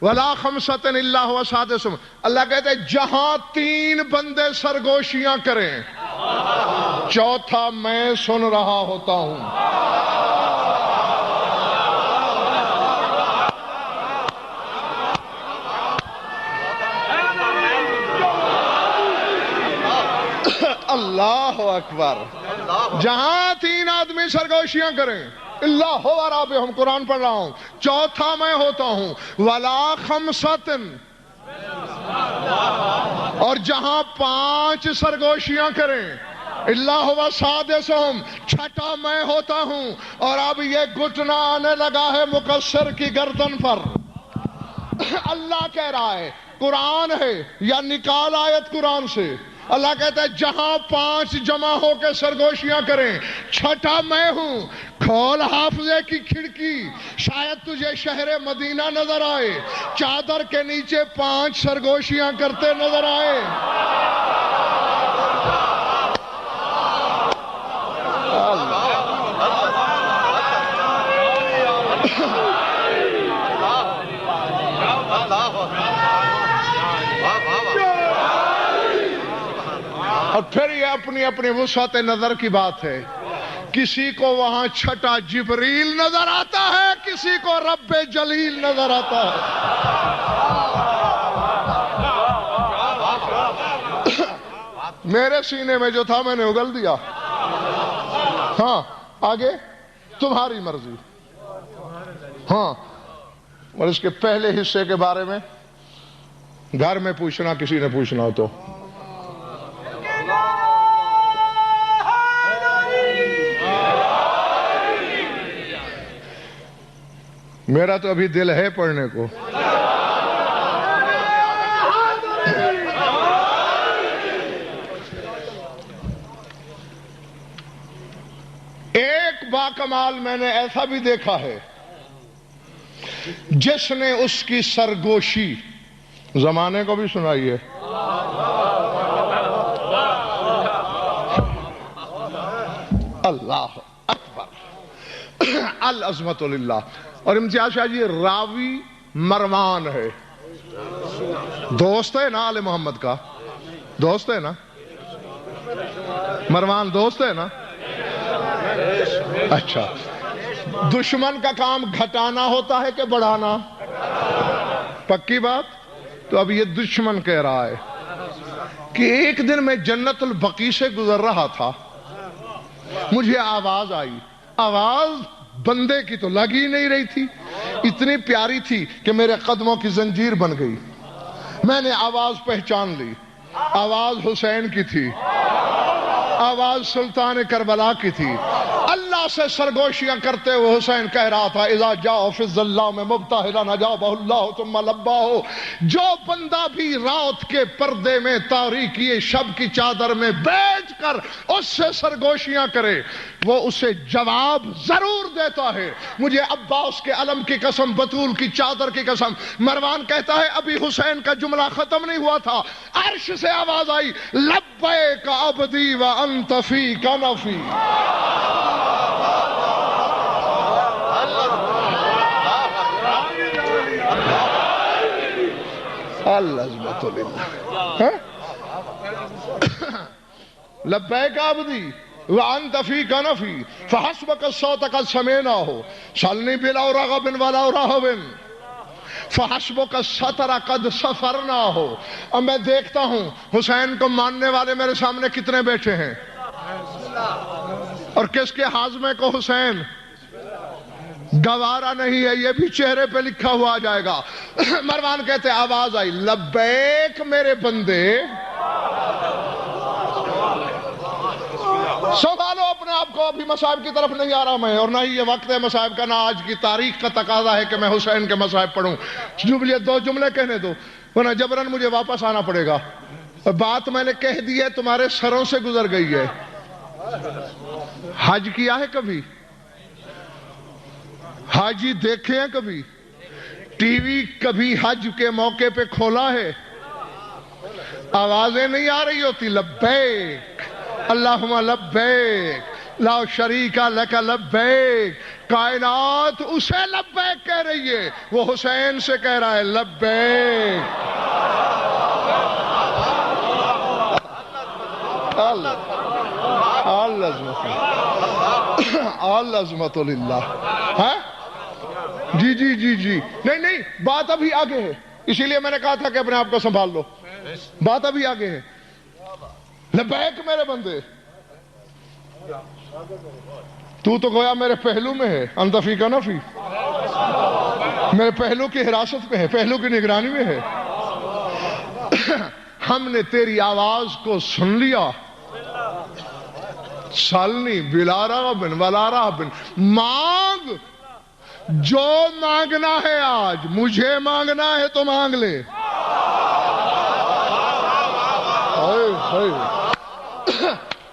وَلَا خَمْسَةٍ إِلَّا هُوَ سَادِسُهُمْ، اللہ کہتے ہیں جہاں 3 بندے سرگوشیاں کریں، چوتھا میں سن رہا ہوتا ہوں۔ اللہ اکبر، جہاں 3 آدمی سرگوشیاں کریں، اللہ ہو رابعہم، قرآن پڑھ رہا ہوں، چوتھا میں ہوتا ہوں، ولا خمسۃ، اور جہاں 5 سرگوشیاں کریں، اللہ ہوا سادسہم، چھٹا میں ہوتا ہوں، اور اب یہ گھٹنا آنے لگا ہے مقصر کی گردن پر۔ اللہ کہہ رہا ہے، قرآن ہے یا نکال آیت قرآن سے، اللہ کہتا ہے جہاں 5 جمع ہو کے سرگوشیاں کریں، چھٹا میں ہوں، کھول حافظے کی کھڑکی، شاید تجھے شہر مدینہ نظر آئے، چادر کے نیچے 5 سرگوشیاں کرتے نظر آئے۔ اور پھر یہ اپنی اپنی وسعت نظر کی بات ہے، کسی کو وہاں چھٹا جبریل نظر آتا ہے، کسی کو رب جلیل نظر آتا ہے۔ میرے سینے میں جو تھا میں نے اگل دیا، ہاں آگے تمہاری مرضی۔ ہاں، اور اس کے پہلے حصے کے بارے میں گھر میں پوچھنا کسی نے پوچھنا ہو تو۔ میرا تو ابھی دل ہے پڑھنے کو۔ ایک باکمال میں نے ایسا بھی دیکھا ہے جس نے اس کی سرگوشی زمانے کو بھی سنائی ہے۔ اللہ اکبر، العظمت للہ۔ اور امتیاز شاہ جی راوی مروان ہے، دوست ہے نا آل محمد کا، دوست ہے نا مروان، دوست ہے نا؟ اچھا، دشمن کا کام گھٹانا ہوتا ہے کہ بڑھانا؟ پکی بات؟ تو اب یہ دشمن کہہ رہا ہے کہ ایک دن میں جنت البقیع سے گزر رہا تھا، مجھے آواز آئی، آواز بندے کی تو لگ ہی نہیں رہی تھی، اتنی پیاری تھی کہ میرے قدموں کی زنجیر بن گئی۔ میں نے آواز پہچان لی، آواز حسین کی تھی، آواز سلطان کربلا کی تھی۔ اللہ سے سرگوشیاں کرتے ہوئے حسین کہہ رہا تھا اذا جاء فی الظلام مبتہلا نجابہ اللہ ثم لباہ، جو بندہ بھی رات کے پردے میں تاریکی شب کی چادر میں بیٹھ کر اس سے سرگوشیاں کرے وہ اسے جواب ضرور دیتا ہے۔ مجھے عباس کے علم کی قسم، بطول کی چادر کی قسم، مروان کہتا ہے ابھی حسین کا جملہ ختم نہیں ہوا تھا، عرش سے آواز آئی لبیک عبدی وانت فیک نفی۔ العظمت للہ. لبیک عبدی وانت فی کنفی فحسبک الصوت قد سمعناہ صلنی بلا رغب ولا رہب فحسبک الستر قد سفرناہ. اب میں دیکھتا ہوں حسین کو ماننے والے میرے سامنے کتنے بیٹھے ہیں اور کس کے ہاضمے کو حسین گوارا نہیں ہے، یہ بھی چہرے پہ لکھا ہوا آ جائے گا. مروان کہتے آواز آئی لبیک میرے بندے. سنبھالو اپنے آپ کو، ابھی مصائب کی طرف نہیں آ رہا میں، اور نہ ہی یہ وقت ہے مصائب کا، نہ آج کی تاریخ کا تقاضا ہے کہ میں حسین کے مصائب پڑھوں. دو جملے کہنے دو ورنہ جبرن مجھے واپس آنا پڑے گا. بات میں نے کہہ دی ہے، تمہارے سروں سے گزر گئی ہے. حج کیا ہے کبھی؟ حاجی دیکھے ہیں کبھی؟ ٹی وی کبھی حج کے موقع پہ کھولا ہے؟ آوازیں نہیں آ رہی ہوتی لبیک اللہم لبیک لا شریک لک لبیک. کائنات اسے لبیک کہہ رہی ہے، وہ حسین سے کہہ رہا ہے لبیک. العظمت للہ. جی جی جی جی نہیں بات ابھی آگے ہے، اسی لیے میں نے کہا تھا کہ اپنے آپ کو سنبھال لو. بات ابھی آگے ہے. لبیک میرے بندے. تو گویا میرے پہلو میں ہے، انت فی کنفی، میرے پہلو کی حراست میں ہے، پہلو کی نگرانی میں ہے. ہم نے تیری آواز کو سن لیا. سالنی بلا رغب ولا رہب. مانگ جو مانگنا ہے، آج مجھے مانگنا ہے تو مانگ لے.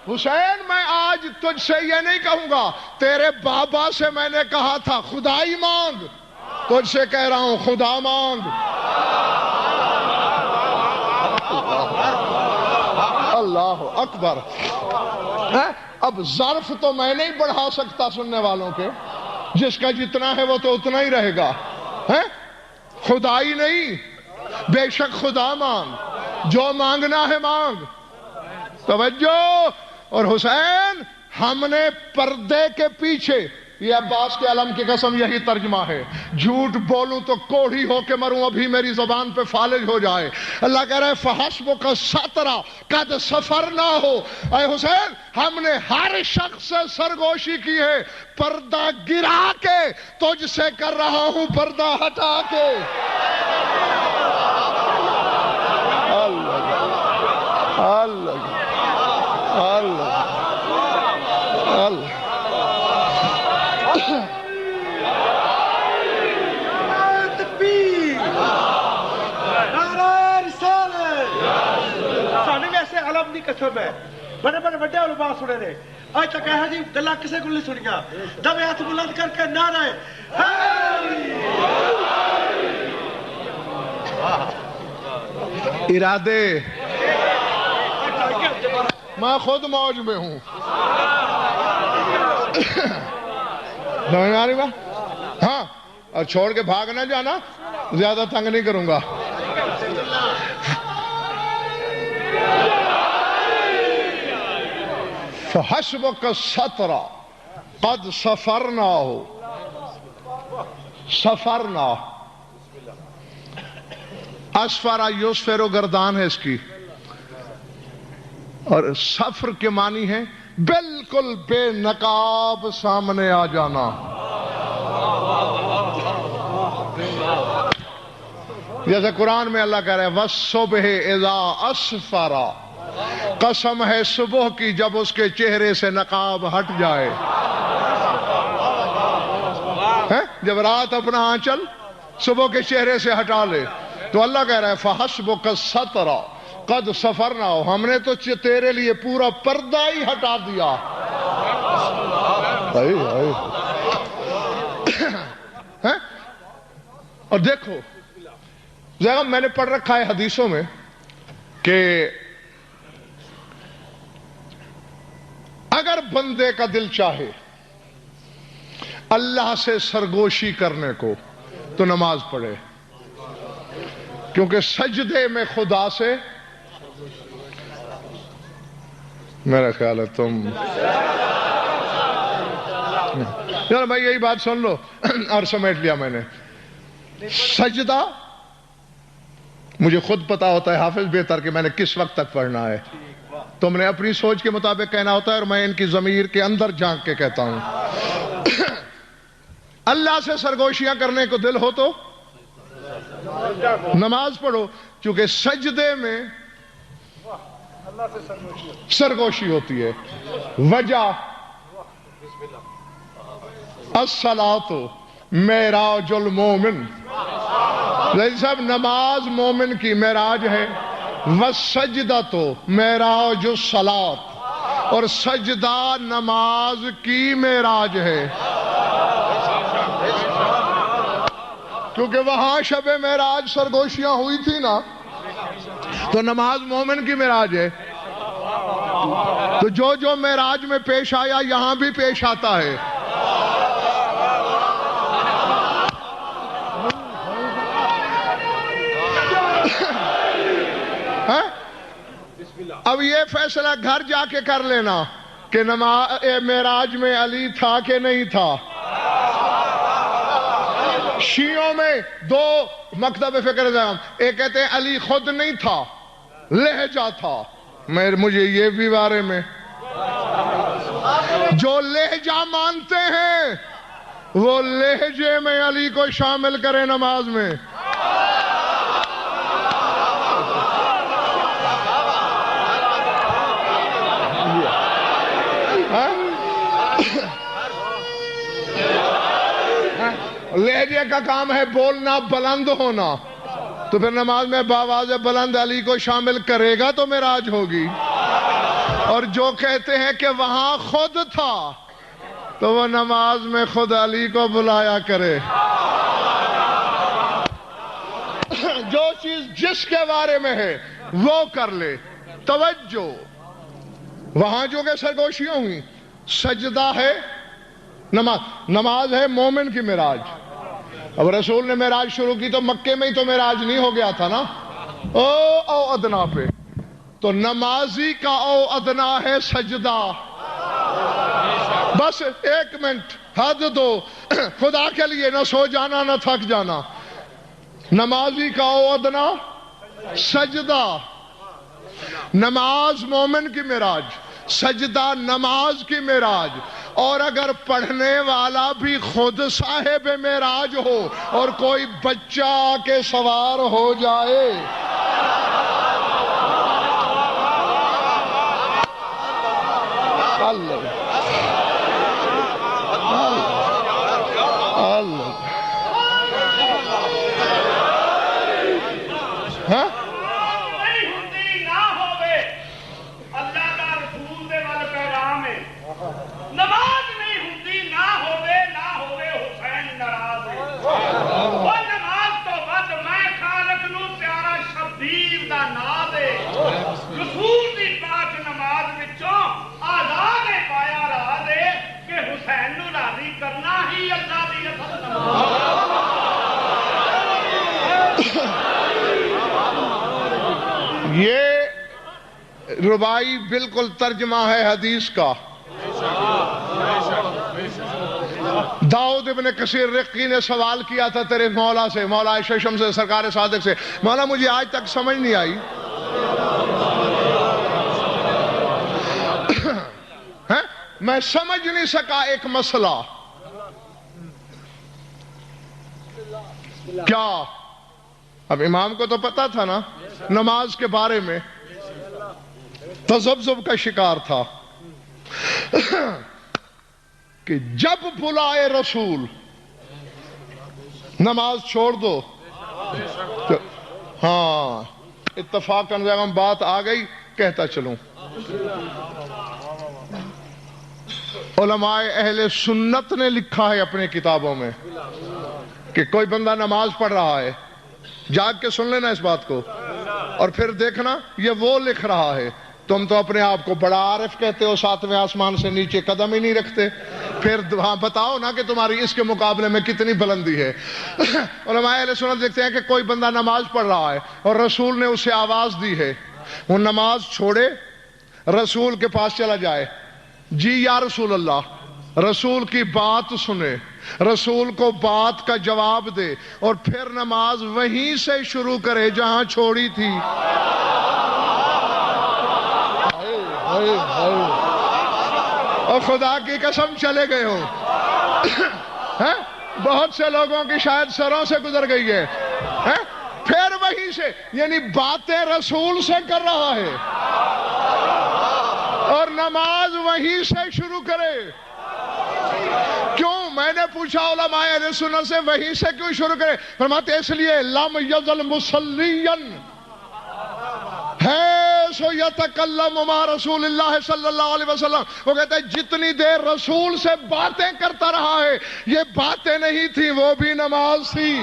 حسین میں آج تجھ سے یہ نہیں کہوں گا، تیرے بابا سے میں نے کہا تھا خدائی مانگ، تجھ سے کہہ رہا ہوں خدا مانگ. اللہ اکبر. اب ظرف تو میں نہیں بڑھا سکتا سننے والوں کے، جس کا جتنا ہے وہ تو اتنا ہی رہے گا. خدائی نہیں، بے شک خدا مانگ، جو مانگنا ہے مانگ. توجہ. اور حسین ہم نے پردے کے پیچھے، یہ عباس کے علم کی قسم یہی ترجمہ ہے، جھوٹ بولوں تو کوڑھی ہو کے مروں، ابھی میری زبان پہ فالج ہو جائے. اللہ کہہ رہا ہے فحسبک الستر قد سفرناہ. اے حسین ہم نے ہر شخص سے سرگوشی کی ہے، پردہ گرا کے تجھ سے کر رہا ہوں پردہ ہٹا کے. اللہ اللہ اللہ اللہ. قسم ہے بڑے بڑے بڑے علماء سنے نے آج تک ہے جی گلا کسے کو نہیں سنیا. دبے ہاتھ بلند کر کے نعرہ ارادے. میں خود موج میں ہوں. ہاں اور چھوڑ کے بھاگ نہ جانا، زیادہ تنگ نہیں کروں گا. فحسبک الستر قد سفرناہ. سفرنا اسفرا یسفر و گردان ہے اس کی، اور سفر کے معنی ہے بالکل بے نقاب سامنے آ جانا. جیسے قرآن میں اللہ کہہ رہا ہے وَالصُّبْحِ إِذَا أَسْفَرَ. قسم ہے صبح کی جب اس کے چہرے سے نقاب ہٹ جائے. جب رات اپنا آنچل صبح کے چہرے سے ہٹا لے تو اللہ کہہ رہا ہے فَحَسْبُكَ السَّتْرَ قَدْ سَفَرْنَا. ہم نے تو تیرے لیے پورا پردہ ہی ہٹا دیا. اور دیکھو ذرا میں نے پڑھ رکھا ہے حدیثوں میں کہ اگر بندے کا دل چاہے اللہ سے سرگوشی کرنے کو تو نماز پڑھے. کیونکہ سجدے میں خدا سے، میرا خیال ہے تم یار بھائی یہی بات سن لو اور سمیٹ لیا میں نے. سجدہ مجھے خود پتا ہوتا ہے حافظ بہتر کہ میں نے کس وقت تک پڑھنا ہے. تم نے اپنی سوچ کے مطابق کہنا ہوتا ہے اور میں ان کی ضمیر کے اندر جھانک کے کہتا ہوں. اللہ سے سرگوشیاں کرنے کو دل ہو تو نماز پڑھو، کیونکہ سجدے میں سرگوشی ہوتی ہے. وجہ الصلاۃ معراج المومن، صاحب نماز مومن کی معراج ہے. والسجدۃ معراج الصلاۃ، اور سجدہ نماز کی معراج ہے. کیونکہ وہاں شب معراج سرگوشیاں ہوئی تھی نا، تو نماز مومن کی معراج ہے. تو جو جو معراج میں پیش آیا یہاں بھی پیش آتا ہے. اب یہ فیصلہ گھر جا کے کر لینا کہ معراج میں علی تھا کہ نہیں تھا. شیعوں میں دو مکتب فکر زام، ایک کہتے ہیں علی خود نہیں تھا، لہجہ تھا. مجھے یہ بھی بارے میں جو لہجہ مانتے ہیں وہ لہجے میں علی کو شامل کریں نماز میں. لہجے کا کام ہے بولنا، بلند ہونا، تو پھر نماز میں باواز بلند علی کو شامل کرے گا تو معراج ہوگی. اور جو کہتے ہیں کہ وہاں خود تھا تو وہ نماز میں خود علی کو بلایا کرے. جو چیز جس کے بارے میں ہے وہ کر لے. توجہ، وہاں جو کہ سرگوشیاں ہوئی، سجدہ ہے، نماز ہے مومن کی معراج. اب رسول نے معراج شروع کی تو مکے میں ہی تو معراج نہیں ہو گیا تھا نا، او ادنا پہ. تو نمازی کا او ادنا ہے سجدہ. بس ایک منٹ حد دو، خدا کے لیے نہ سو جانا نہ تھک جانا. نمازی کا او ادنا سجدہ. نماز مومن کی معراج، سجدہ نماز کی معراج. اور اگر پڑھنے والا بھی خود صاحب معراج ہو اور کوئی بچہ آ کے سوار ہو جائے، اللہ ہاں یہ ربائی بالکل ترجمہ ہے حدیث کا. داؤد ابن کثیر رقی نے سوال کیا تھا تیرے مولا سے، مولا ششم سے، سرکار صادق سے، مولا مجھے آج تک سمجھ نہیں آئی، میں سمجھ نہیں سکا ایک مسئلہ. کیا؟ اب امام کو تو پتا تھا نا نماز کے بارے میں، تذبذب کا شکار تھا کہ جب بلائے رسول نماز چھوڑ دو. ہاں اتفاقاً بات آ گئی، کہتا چلوں. علماء اہل سنت نے لکھا ہے اپنے کتابوں میں کہ کوئی بندہ نماز پڑھ رہا ہے، جاگ کے سن لینا اس بات کو، اور پھر دیکھنا یہ وہ لکھ رہا ہے تم تو اپنے آپ کو بڑا عارف کہتے ہو، ساتویں آسمان سے نیچے قدم ہی نہیں رکھتے، پھر ہاں بتاؤ نا کہ تمہاری اس کے مقابلے میں کتنی بلندی ہے۔ علماء اہل سنت دیکھتے ہیں کہ کوئی بندہ نماز پڑھ رہا ہے اور رسول نے اسے آواز دی ہے، وہ نماز چھوڑے رسول کے پاس چلا جائے، جی یا رسول اللہ، رسول کی بات سنے، رسول کو بات کا جواب دے، اور پھر نماز وہیں سے شروع کرے جہاں چھوڑی تھی۔ اور خدا کی قسم چلے گئے ہو، بہت سے لوگوں کی شاید سروں سے گزر گئی ہے، پھر وہیں سے، یعنی باتیں رسول سے کر رہا ہے اور نماز وہیں سے شروع کرے۔ کیوں؟ میں نے پوچھا علماء اہل سنت سے وہیں سے کیوں شروع کرے؟ فرماتے اس لیے لم یزل مصلین ہے سو یتکلم مع رسول اللہ صلی اللہ علیہ وسلم، وہ کہتے ہیں جتنی دیر رسول سے باتیں کرتا رہا ہے، یہ باتیں نہیں تھی، وہ بھی نماز تھی۔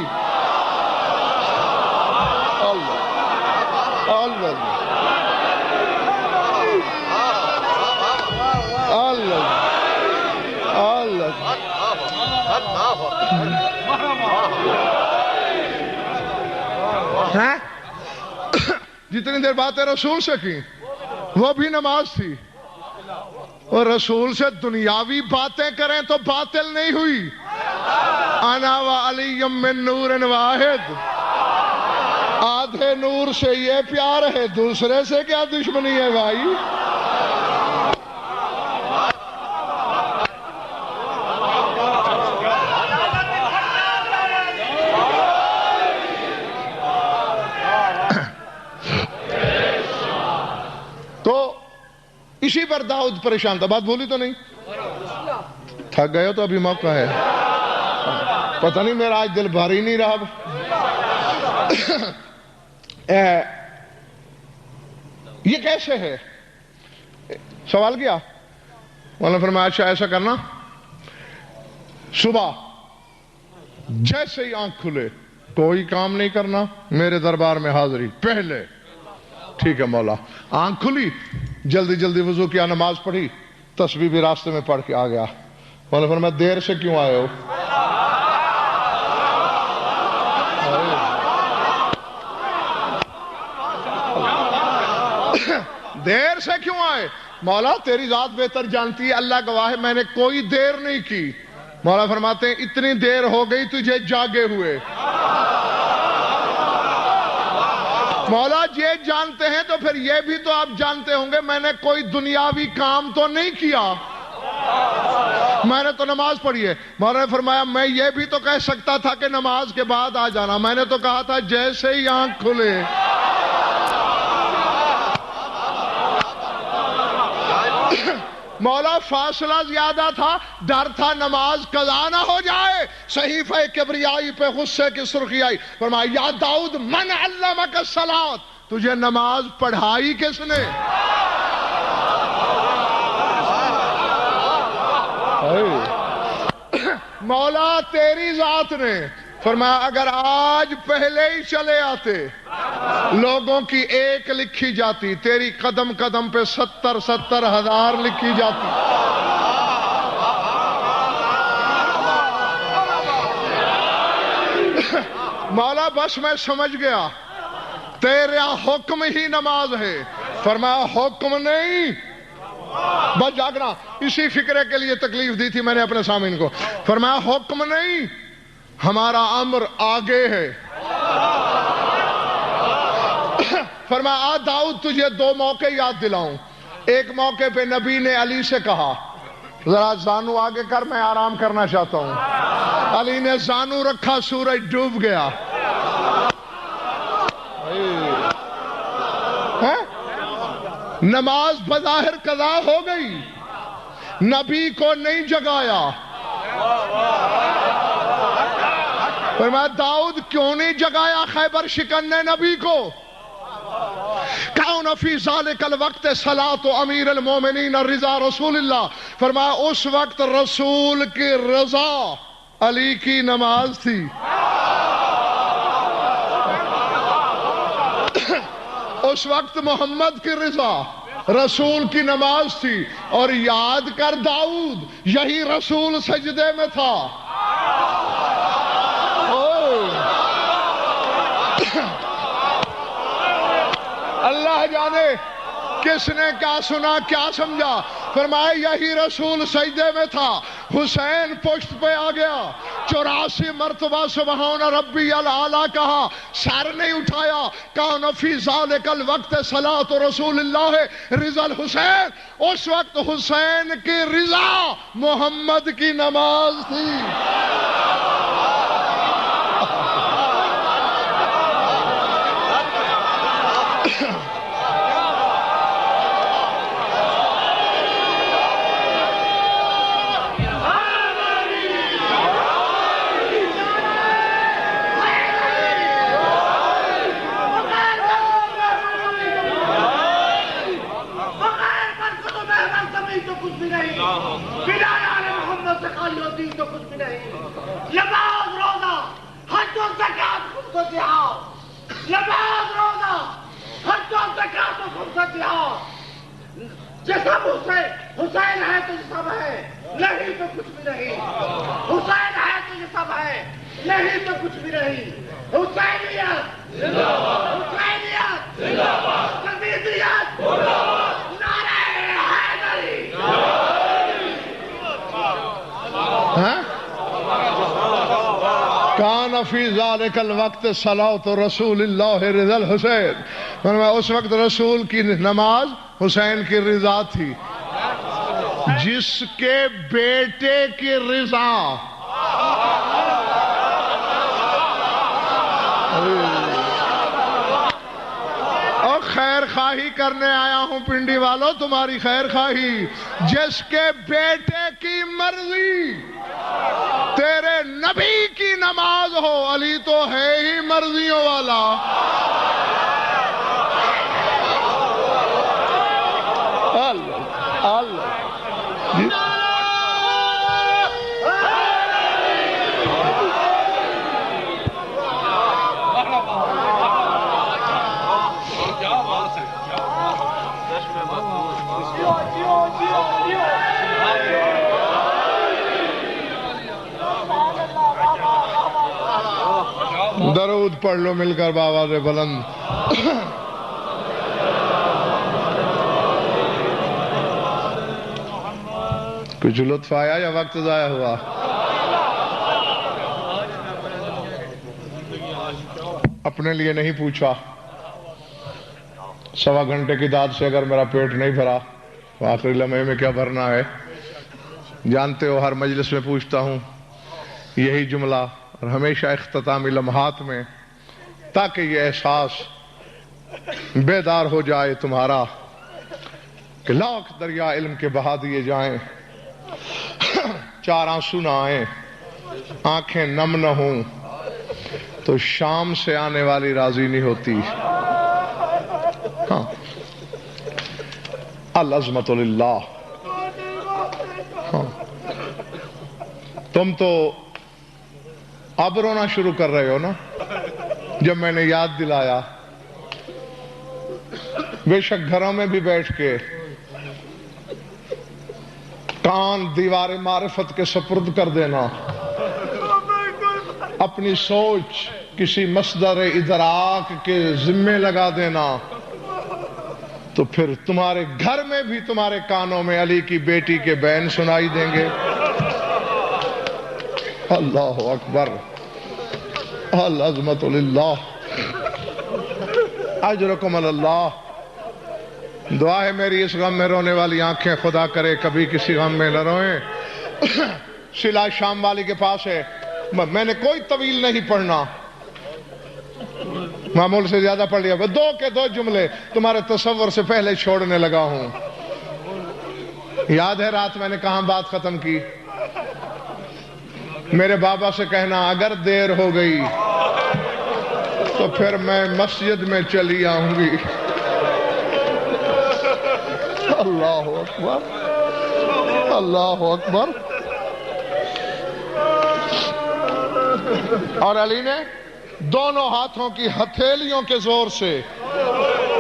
جتنی دیر باتیں رسول سے کی وہ بھی نماز تھی، اور رسول سے دنیاوی باتیں کریں تو باطل نہیں ہوئی۔ انا وعلی من نور واحد، آدھے نور سے یہ پیار ہے، دوسرے سے کیا دشمنی ہے بھائی؟ اسی پر داؤد پریشان تھا، بات بولی تو نہیں؟ تھک گئے ہو تو ابھی موقع ہے، پتہ نہیں میرا آج دل بھاری نہیں رہا۔ یہ کیسے ہے؟ سوال کیا؟ مولانا فرمایا اچھا ایسا کرنا، صبح جیسے ہی آنکھ کھلے کوئی کام نہیں کرنا، میرے دربار میں حاضری پہلے۔ ٹھیک ہے مولا۔ آنکھ کھلی، جلدی جلدی وضو کیا، نماز پڑھی، تسبیح بھی راستے میں پڑھ کے آ گیا۔ مولا فرمایا دیر سے کیوں آئے ہو؟ دیر سے کیوں آئے؟ مولا تیری ذات بہتر جانتی ہے، اللہ گواہ ہے میں نے کوئی دیر نہیں کی۔ مولا فرماتے ہیں اتنی دیر ہو گئی تجھے جاگے ہوئے۔ مولا یہ جانتے ہیں تو پھر یہ بھی تو آپ جانتے ہوں گے میں نے کوئی دنیاوی کام تو نہیں کیا، میں نے تو نماز پڑھی ہے۔ مولا نے فرمایا میں یہ بھی تو کہہ سکتا تھا کہ نماز کے بعد آ جانا، میں نے تو کہا تھا جیسے ہی آنکھ کھلے۔ مولا فاصلہ زیادہ تھا، ڈر تھا نماز قضا نہ ہو جائے۔ صحیفہ کبریائی پہ غصے کی سرخی آئی، فرمایا یا داؤد من علمک الصلاۃ، تجھے نماز پڑھائی کس نے؟ مولا تیری ذات نے۔ فرمایا اگر آج پہلے ہی چلے آتے لوگوں کی ایک لکھی جاتی، تیری قدم قدم پہ 70 ہزار لکھی جاتی۔ مولا بس میں سمجھ گیا تیرا حکم ہی نماز ہے۔ فرمایا حکم نہیں، بس جاگنا۔ اسی فکرے کے لیے تکلیف دی تھی میں نے اپنے سامعین کو۔ فرمایا حکم نہیں، ہمارا امر آگے ہے۔ فرمایا آ داؤد تجھے 2 موقع یاد دلاؤں۔ ایک موقع پہ نبی نے علی سے کہا ذرا زانو آگے کر، میں آرام کرنا چاہتا ہوں۔ علی نے زانو رکھا، سورج ڈوب گیا۔ نماز بظاہر قضا ہو گئی، نبی کو نہیں جگایا۔ فرمایا داؤد کیوں نہیں جگایا خیبر شکن نبی کو؟ کون فی ذالک الوقت صلاۃ امیر المومنین رضا رسول اللہ۔ فرمایا اس وقت رسول کی رضا علی کی نماز تھی۔ اس وقت محمد کی رضا رسول کی نماز تھی. اور یاد کر داؤد، یہی رسول سجدے میں تھا. اللہ جانے کس نے کیا سنا کیا سمجھا. فرمایا یہی رسول سجدے میں تھا. حسین پشت پہ آ گیا، 84 مرتبہ سبحان ربی الاعلیٰ کہا، سر نہیں اٹھایا. کان فی ذالک الوقت صلاۃ رسول اللہ رضا الحسین. اس وقت حسین کی رضا محمد کی نماز تھی. جسم حسین ہے تو جسم ہے، نہیں تو کچھ بھی نہیں. حسین ہے تو جسم ہے، نہیں تو کچھ بھی نہیں. حسینیت حسینیت یزیدیت نعرہ حیدری. کان فی ذالک الوقت صلاۃ رسول اللہ رضا الحسین. اس وقت رسول کی نماز حسین کی رضا تھی. جس کے بیٹے کی رضا اور خیر خواہی کرنے آیا ہوں پنڈی والوں، تمہاری خیر خواہی. جس کے بیٹے کی مرضی تیرے نبی کی نماز ہو. علی تو ہے ہی مرضیوں والا. اللہ اللہ درود پڑھ لو مل کر بآواز بلند. کچھ لطف آیا یا وقت ضائع ہوا؟ اپنے لیے نہیں پوچھا. 1.25 گھنٹے کی داد سے اگر میرا پیٹ نہیں بھرا تو آخری لمحے میں کیا بھرنا ہے؟ جانتے ہو ہر مجلس میں پوچھتا ہوں یہی جملہ، اور ہمیشہ اختتامی لمحات میں، تاکہ یہ احساس بیدار ہو جائے تمہارا کہ لاکھ دریا علم کے بہا دیے جائیں، 4 آنسو نہ آئیں، آنکھیں نم نہ ہوں، تو شام سے آنے والی راضی نہیں ہوتی. ہاں العظمت للہ. ہاں تم تو اب رونا شروع کر رہے ہو نا جب میں نے یاد دلایا. بے شک گھروں میں بھی بیٹھ کے کان دیوار معرفت کے سپرد کر دینا، اپنی سوچ کسی مصدر ادراک کے ذمے لگا دینا، تو پھر تمہارے گھر میں بھی تمہارے کانوں میں علی کی بیٹی کے بین سنائی دیں گے. اللہ اکبر. العظمت للہ. اجرکم اللہ. دعا ہے میری اس غم میں رونے والی آنکھیں خدا کرے کبھی کسی غم میں نہ روئیں. صلہ شام والی کے پاس ہے. میں نے کوئی طویل نہیں پڑھنا، معمول سے زیادہ پڑھ لیا. 2 کے 2 جملے تمہارے تصور سے پہلے چھوڑنے لگا ہوں. یاد ہے رات میں نے کہاں بات ختم کی؟ میرے بابا سے کہنا اگر دیر ہو گئی تو پھر میں مسجد میں چلی آؤں گی. اللہ اکبر. اللہ اکبر. اور علی نے دونوں ہاتھوں کی ہتھیلیوں کے زور سے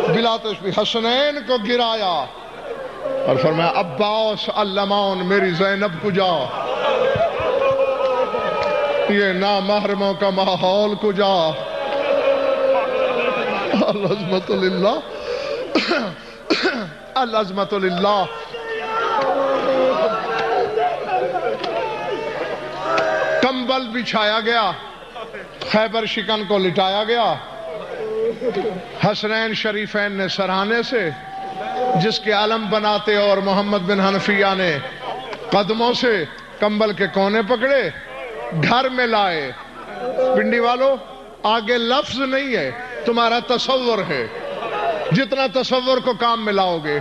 بلا تشبیہ حسنین کو گرایا اور فرمایا عباس المان میری زینب کو جا، یہ نامحرموں کا ماحول کو جا۔ العظمت للہ، العظمت للہ۔ کمبل بچھایا گیا، خیبر شکن کو لٹایا گیا، حسنین شریفین نے سرہانے سے جس کے علم بناتے اور محمد بن حنفیہ نے قدموں سے کمبل کے کونے پکڑے، گھر میں لائے۔ پنڈی والو آگے لفظ نہیں ہے، تمہارا تصور ہے، جتنا تصور کو کام میں لاؤ گے۔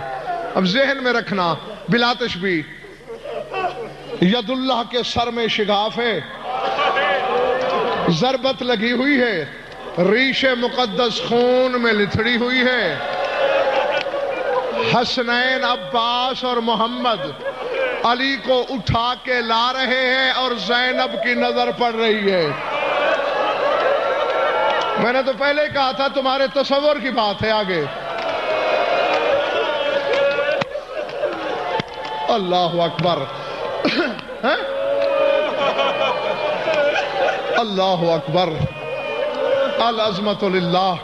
اب ذہن میں رکھنا بلا تشبیہ، ید اللہ کے سر میں شگاف ہے، ضربت لگی ہوئی ہے، ریش مقدس خون میں لتھڑی ہوئی ہے۔ حسنین، عباس اور محمد علی کو اٹھا کے لا رہے ہیں اور زینب کی نظر پڑ رہی ہے۔ میں نے تو پہلے ہی کہا تھا تمہارے تصور کی بات ہے آگے۔ اللہ اکبر، اللہ اکبر، العظمت للہ۔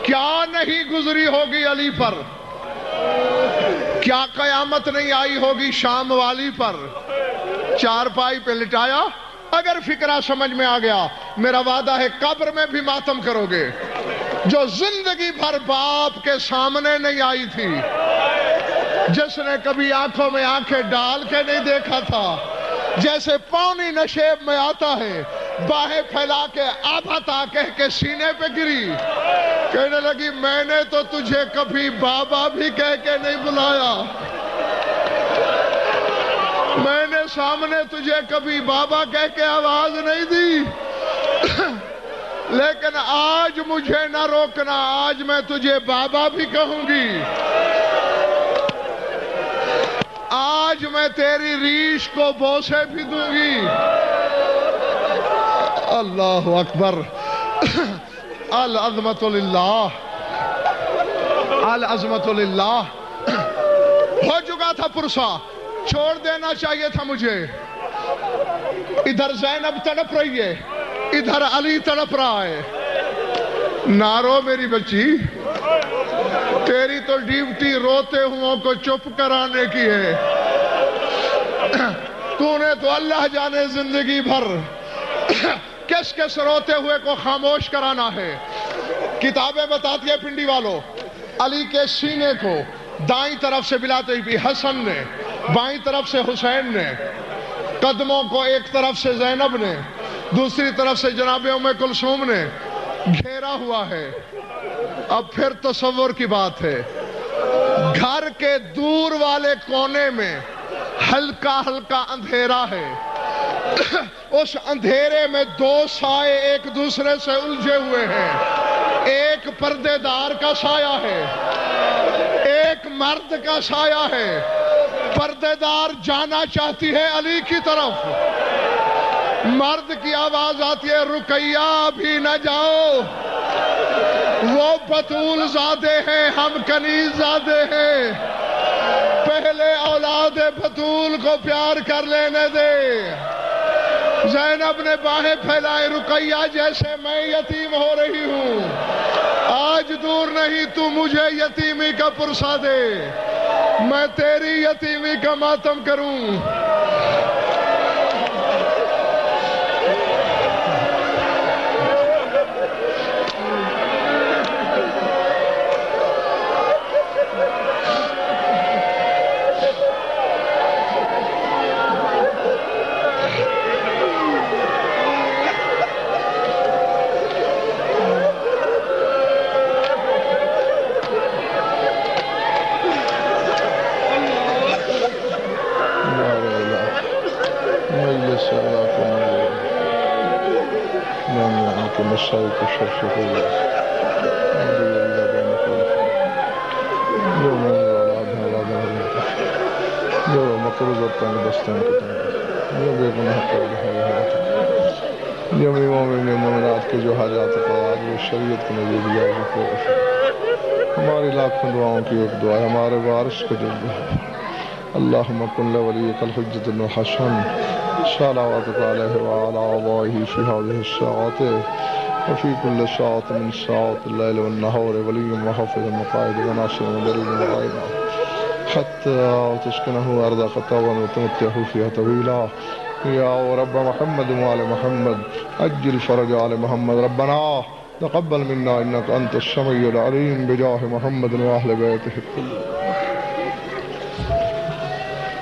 کیا نہیں گزری ہوگی علی پر، کیا قیامت نہیں آئی ہوگی شام والی پر۔ چارپائی پہ لٹایا، اگر فکرہ سمجھ میں آ گیا میرا وعدہ ہے قبر میں بھی ماتم کرو گے۔ جو زندگی بھر باپ کے سامنے نہیں آئی تھی، جس نے کبھی آنکھوں میں آنکھیں ڈال کے نہیں دیکھا تھا، جیسے پانی نشیب میں آتا ہے، باہیں پھیلا کے آبھتا کہہ کے سینے پہ گری، کہنے لگی میں نے تو تجھے کبھی بابا بھی کہہ کے نہیں بلایا، میں نے سامنے تجھے کبھی بابا کہہ کے آواز نہیں دی، لیکن آج مجھے نہ روکنا، آج میں تجھے بابا بھی کہوں گی، آج میں تیری ریش کو بوسے بھی دوں گی۔ اللہ اکبر، العظمت للہ، العظمت للہ۔ ہو چکا تھا پرسا، چھوڑ دینا چاہیے تھا مجھے۔ ادھر زینب تڑپ رہی ہے، ادھر علی تڑپ رہا ہے۔ نارو میری بچی، تیری تو ڈیوٹی روتے ہوں کو چپ کرانے کی ہے، تو نے تو اللہ جانے زندگی بھر کس کس روتے ہوئے کو خاموش کرانا ہے۔ کتابیں بتاتی ہے پنڈی والو، علی کے سینے کو دائیں طرف سے بلا تشبیہ حسن نے، بائیں طرف سے حسین نے، قدموں کو ایک طرف سے زینب نے، دوسری طرف سے جناب ام کلثوم نے گھیرا ہوا ہے۔ اب پھر تصور کی بات ہے، گھر کے دور والے کونے میں ہلکا ہلکا اندھیرا ہے، اس اندھیرے میں دو سائے ایک دوسرے سے الجھے ہوئے ہیں، ایک پردے دار کا سایہ ہے، ایک مرد کا سایہ ہے۔ پردے دار جانا چاہتی ہے علی کی طرف، مرد کی آواز آتی ہے رقیہ ابھی نہ جاؤ، وہ بطول زادے ہیں، ہم کنیز زادے ہیں، پہلے اولاد بطول کو پیار کر لینے دے۔ زینب نے باہیں پھیلائے، رقیہ جیسے میں یتیم ہو رہی ہوں، آج دور نہیں تو مجھے یتیمی کا پرسہ دے، میں تیری یتیمی کا ماتم کروں۔ شریعت کے نزدیک ہماری لاکھوں دعاؤں کی ایک دعا ہے، ہمارے وارث کو جلدی اللہم کن لولیک الحجۃ بن الحسن صلواتک علیہ وعلی آبائہ فی ہذہ الساعۃ وفی کل ساعۃ من ساعات اللیل والنہار ولی وحافظ مقائد وناصر مدرب وغیرہ حتی تسکنہ ارضک طوعا وتمتعہ فیہا طویلا یا رب محمد وآل محمد عجل فرج آل محمد ربنا تقبل منا انك انت السميع العليم بجاه محمد واهل بيته الكل